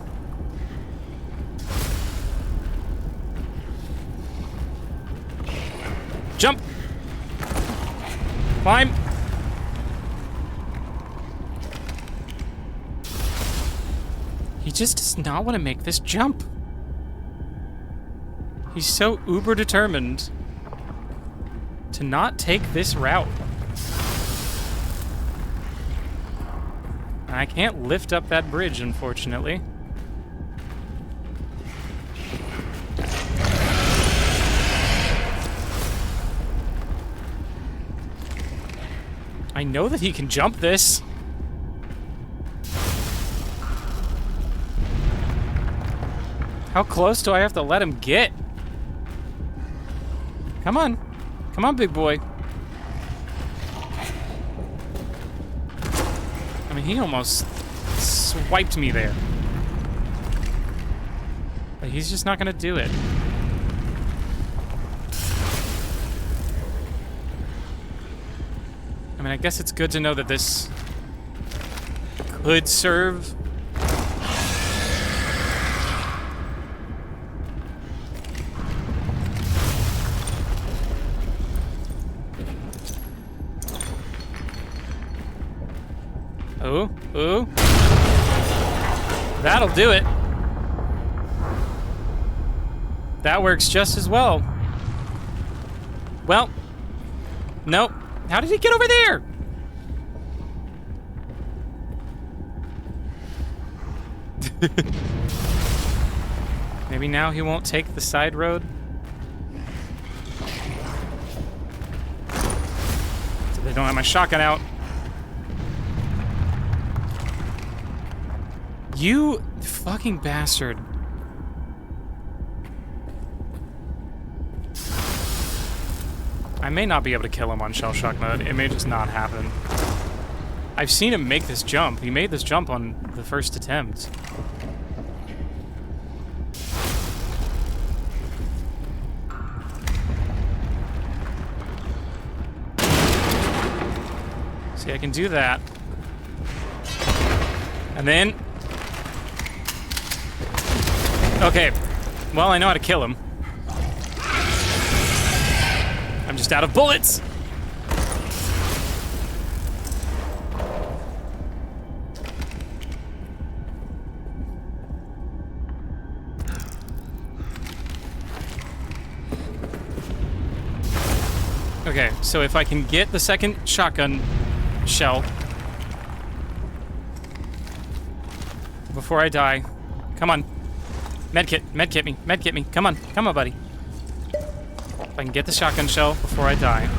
Jump! Climb! He just does not want to make this jump. He's so uber determined to not take this route. I can't lift up that bridge, unfortunately. I know that he can jump this. How close do I have to let him get? Come on. Come on, big boy. I mean, he almost swiped me there. But he's just not gonna do it. I mean, I guess it's good to know that this could serve. Ooh, ooh. That'll do it. That works just as well. Well, nope. How did he get over there? Maybe now he won't take the side road. So they don't have my shotgun out. You fucking bastard. I may not be able to kill him on shell shock mode. It may just not happen. I've seen him make this jump. He made this jump on the first attempt. See, I can do that. And then... Okay. Well, I know how to kill him. I'm just out of bullets! Okay, so if I can get the second shotgun shell before I die. Come on. Medkit, medkit me, medkit me. Come on, buddy. If I can get the shotgun shell before I die.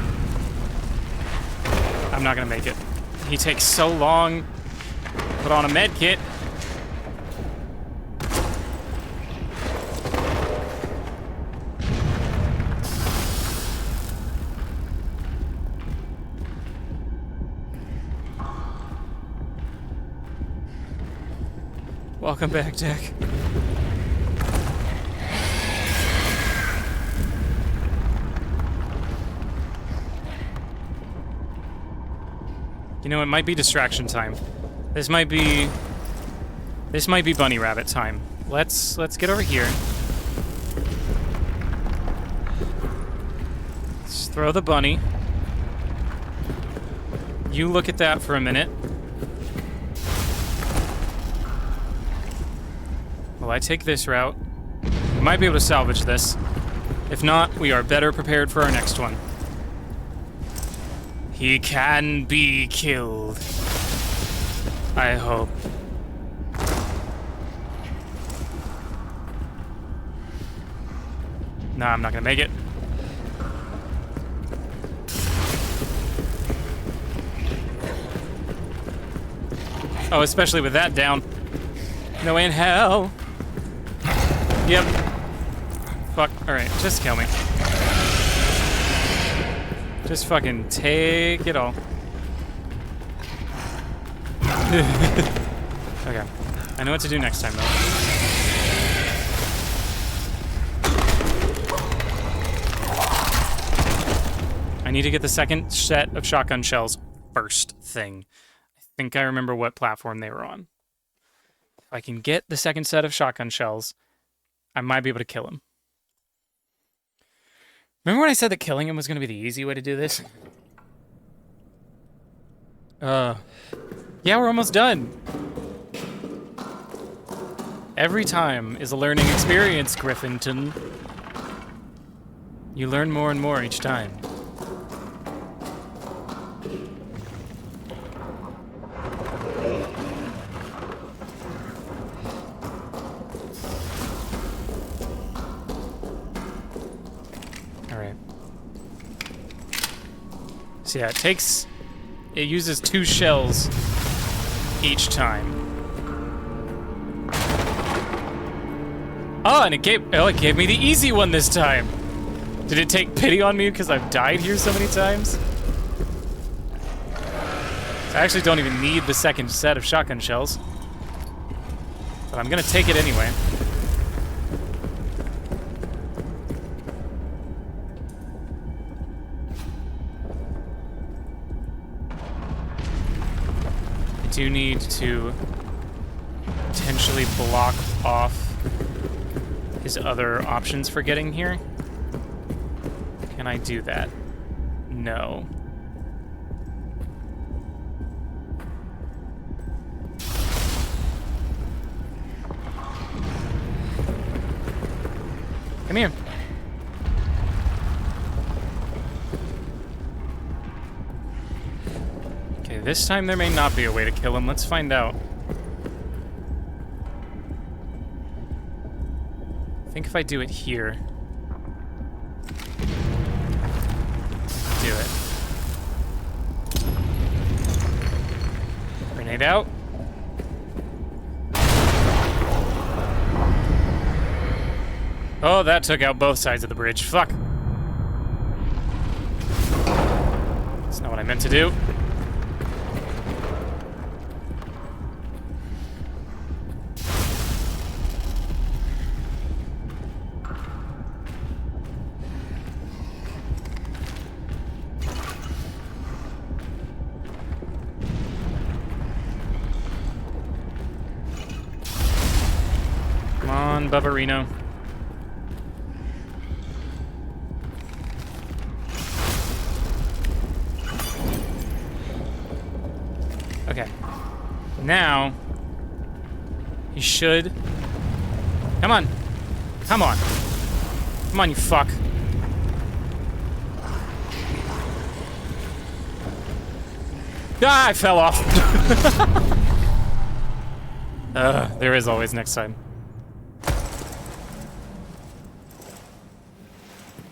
I'm not gonna make it. He takes so long. Put on a medkit. Welcome back, Jack. You know, it might be distraction time. This might be bunny rabbit time. Let's get over here. Let's throw the bunny. You look at that for a minute. Well, I take this route. We might be able to salvage this. If not, we are better prepared for our next one. He can be killed. I hope. Nah, I'm not gonna make it. Oh, especially with that down. No way in hell. Yep. Fuck. Alright, just kill me. Just fucking take it all. Okay. I know what to do next time, though. I need to get the second set of shotgun shells first thing. I think I remember what platform they were on. If I can get the second set of shotgun shells, I might be able to kill him. Remember when I said that killing him was going to be the easy way to do this? Yeah, we're almost done. Every time is a learning experience, Griffinton. You learn more and more each time. Alright. So yeah, it uses 2 shells each time. Oh, and it gave me the easy one this time. Did it take pity on me because I've died here so many times? I actually don't even need the second set of shotgun shells. But I'm gonna take it anyway. I do need to potentially block off his other options for getting here. Can I do that? No. Come here. Okay, this time there may not be a way to kill him. Let's find out. I think if I do it here. Do it. Grenade out. Oh, that took out both sides of the bridge. Fuck. That's not what I meant to do. Come on, Bubbarino. Okay. Now, he should... Come on. Come on. Come on, you fuck. Ah, I fell off. There is always next time.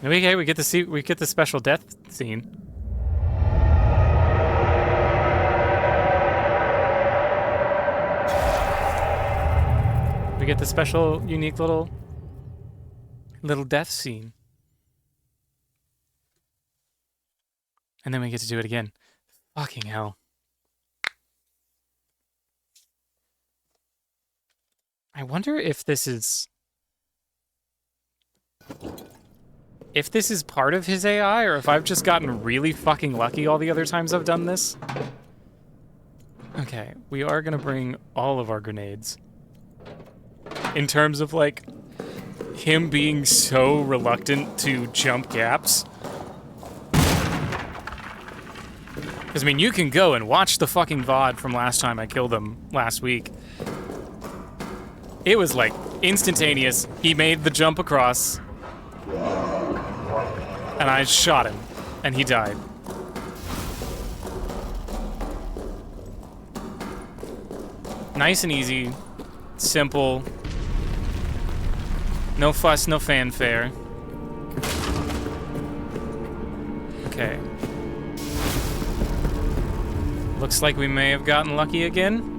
Okay, we get the special death scene. We get the special, unique little death scene. And then we get to do it again. Fucking hell. I wonder if this is part of his AI, or if I've just gotten really fucking lucky all the other times I've done this. Okay, we are gonna bring all of our grenades. In terms of, like, him being so reluctant to jump gaps. Because, I mean, you can go and watch the fucking VOD from last time I killed him last week. It was, like, instantaneous. He made the jump across. And I shot him. And he died. Nice and easy. Simple. No fuss, no fanfare. Okay. Looks like we may have gotten lucky again.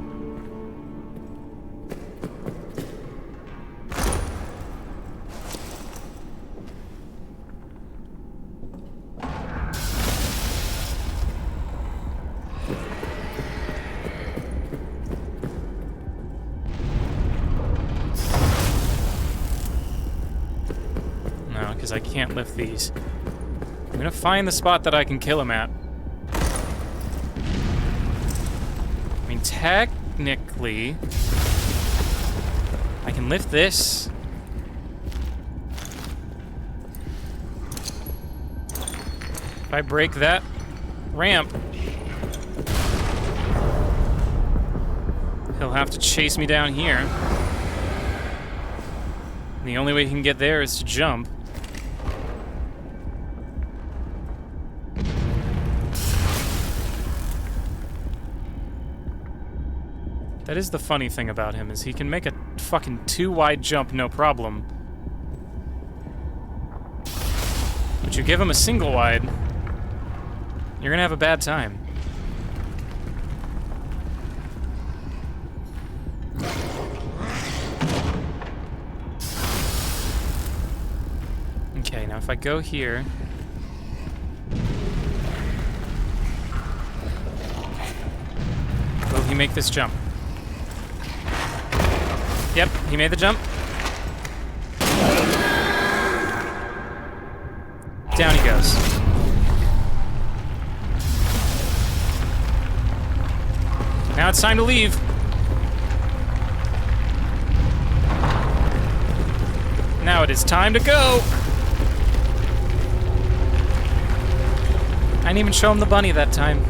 No, because I can't lift these. I'm gonna find the spot that I can kill him at. I mean, technically, I can lift this. If I break that ramp, he'll have to chase me down here. And the only way he can get there is to jump. That is the funny thing about him, is he can make a fucking 2-wide jump no problem. But you give him a single wide, you're gonna have a bad time. Okay, now if I go here... Will he make this jump? Yep, he made the jump. Down he goes. Now it's time to leave. Now it is time to go. I didn't even show him the bunny that time.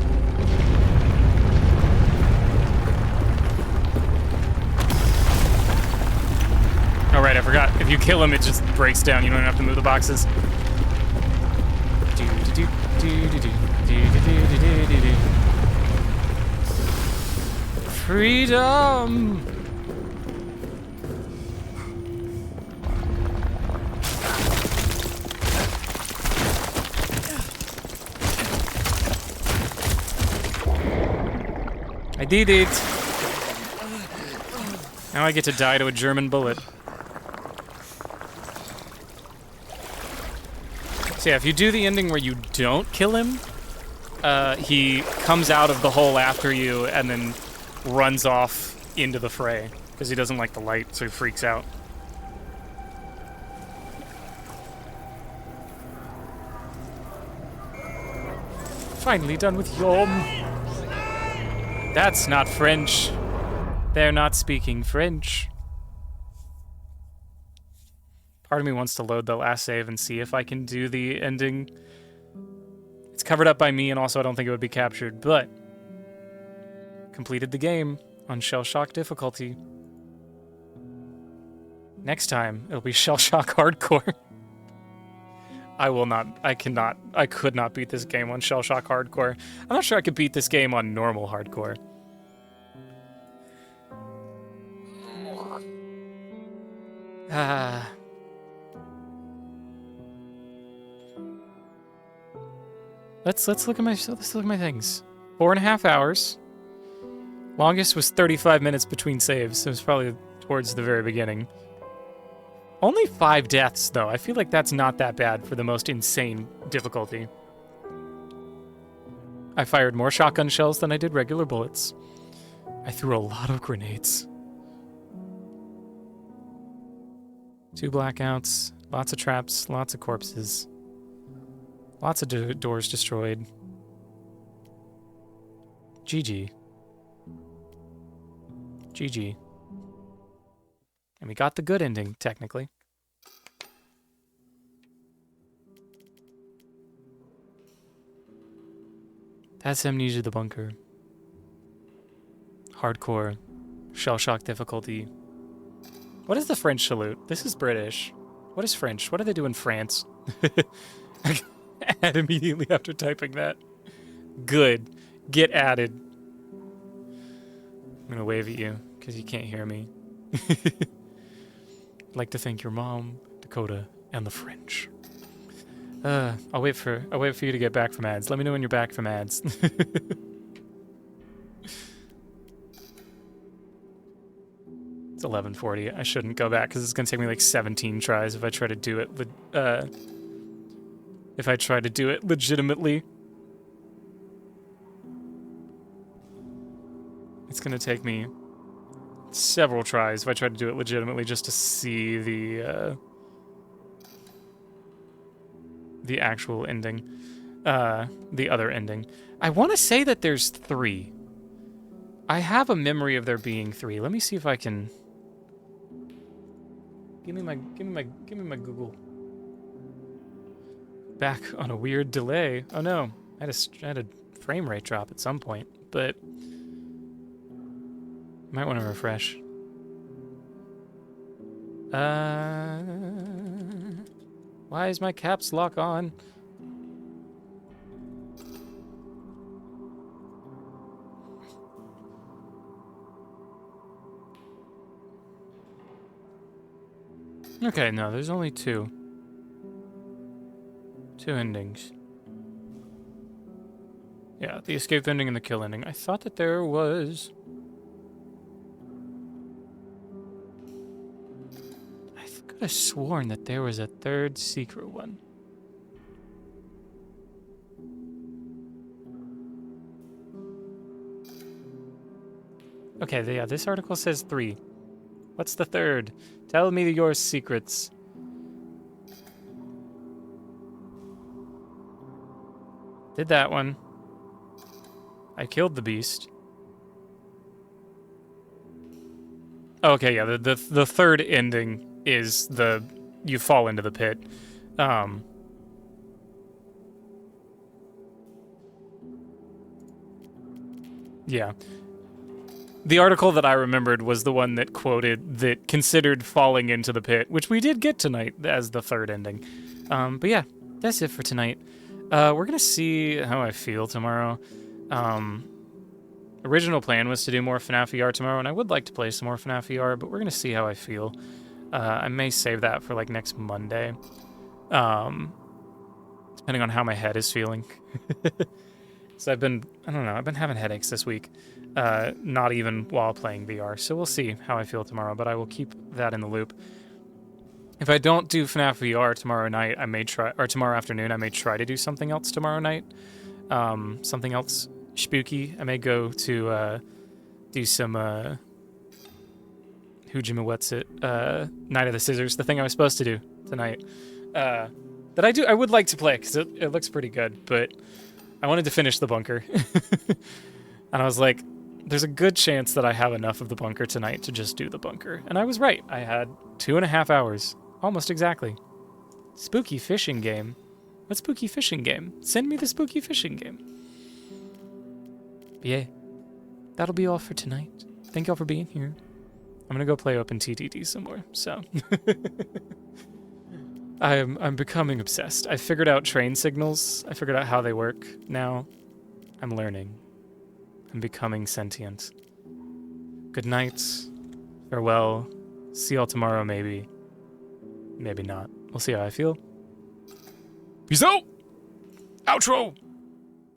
Oh right, I forgot. If you kill him, it just breaks down. You don't have to move the boxes. Freedom! I did it! Now I get to die to a German bullet. So yeah, if you do the ending where you don't kill him, he comes out of the hole after you and then runs off into the fray. Because he doesn't like the light, so he freaks out. Finally done with Yom. That's not French. They're not speaking French. Part of me wants to load the last save and see if I can do the ending. It's covered up by me, and also I don't think it would be captured, but completed the game on Shell Shock difficulty. Next time, it'll be Shell Shock Hardcore. I could not beat this game on Shell Shock Hardcore. I'm not sure I could beat this game on normal hardcore. Let's look at my things. 4.5 hours. Longest was 35 minutes between saves, so it was probably towards the very beginning. Only 5 deaths, though. I feel like that's not that bad for the most insane difficulty. I fired more shotgun shells than I did regular bullets. I threw a lot of grenades. 2 blackouts, lots of traps, lots of corpses. Lots of doors destroyed. GG. GG. And we got the good ending, technically. That's Amnesia the Bunker. Hardcore. Shell shock difficulty. What is the French salute? This is British. What is French? What do they do in France? Add immediately after typing that. Good. Get added. I'm gonna wave at you, because you can't hear me. I'd like to thank your mom, Dakota, and the French. I'll wait for you to get back from ads. Let me know when you're back from ads. It's 11:40. I shouldn't go back because it's gonna take me like 17 tries if I try to do it. Legitimately. It's gonna take me several tries if I try to do it legitimately just to see the actual ending, the other ending. I want to say that there's 3. I have a memory of there being 3. Let me see if I can. Give me my Google. Back on a weird delay. Oh no, I had a frame rate drop at some point, but might want to refresh. Why is my caps lock on? Okay, no, there's only 2. 2 endings. Yeah, the escape ending and the kill ending. I thought that there was... I could have sworn that there was a 3rd secret one. Okay, yeah, this article says 3. What's the 3rd? Tell me your secrets. Did that one. I killed the beast. Okay, yeah, the 3rd ending is you fall into the pit. Yeah. The article that I remembered was the one that considered falling into the pit, which we did get tonight as the 3rd ending. But yeah, that's it for tonight. We're gonna see how I feel tomorrow. Original plan was to do more FNAF VR tomorrow, and I would like to play some more FNAF VR, but we're gonna see how I feel. I may save that for like next Monday, depending on how my head is feeling. So I've been having headaches this week, not even while playing VR. So we'll see how I feel tomorrow, but I will keep that in the loop. If I don't do FNAF VR tomorrow night, tomorrow afternoon, I may try to do something else tomorrow night. Something else spooky. I may go to do some Night of the Scissors, the thing I was supposed to do tonight. That I would like to play because it looks pretty good, but I wanted to finish the bunker. And I was like, there's a good chance that I have enough of the bunker tonight to just do the bunker. And I was right. I had 2.5 hours. Almost exactly. Spooky fishing game. What spooky fishing game? Send me the spooky fishing game. But yeah, that'll be all for tonight. Thank y'all for being here. I'm gonna go play Open TTT some more, so. I'm becoming obsessed. I figured out train signals. I figured out how they work now. I'm learning. I'm becoming sentient. Good night. Farewell. See y'all tomorrow, maybe. Maybe not. We'll see how I feel. Peace out! Outro!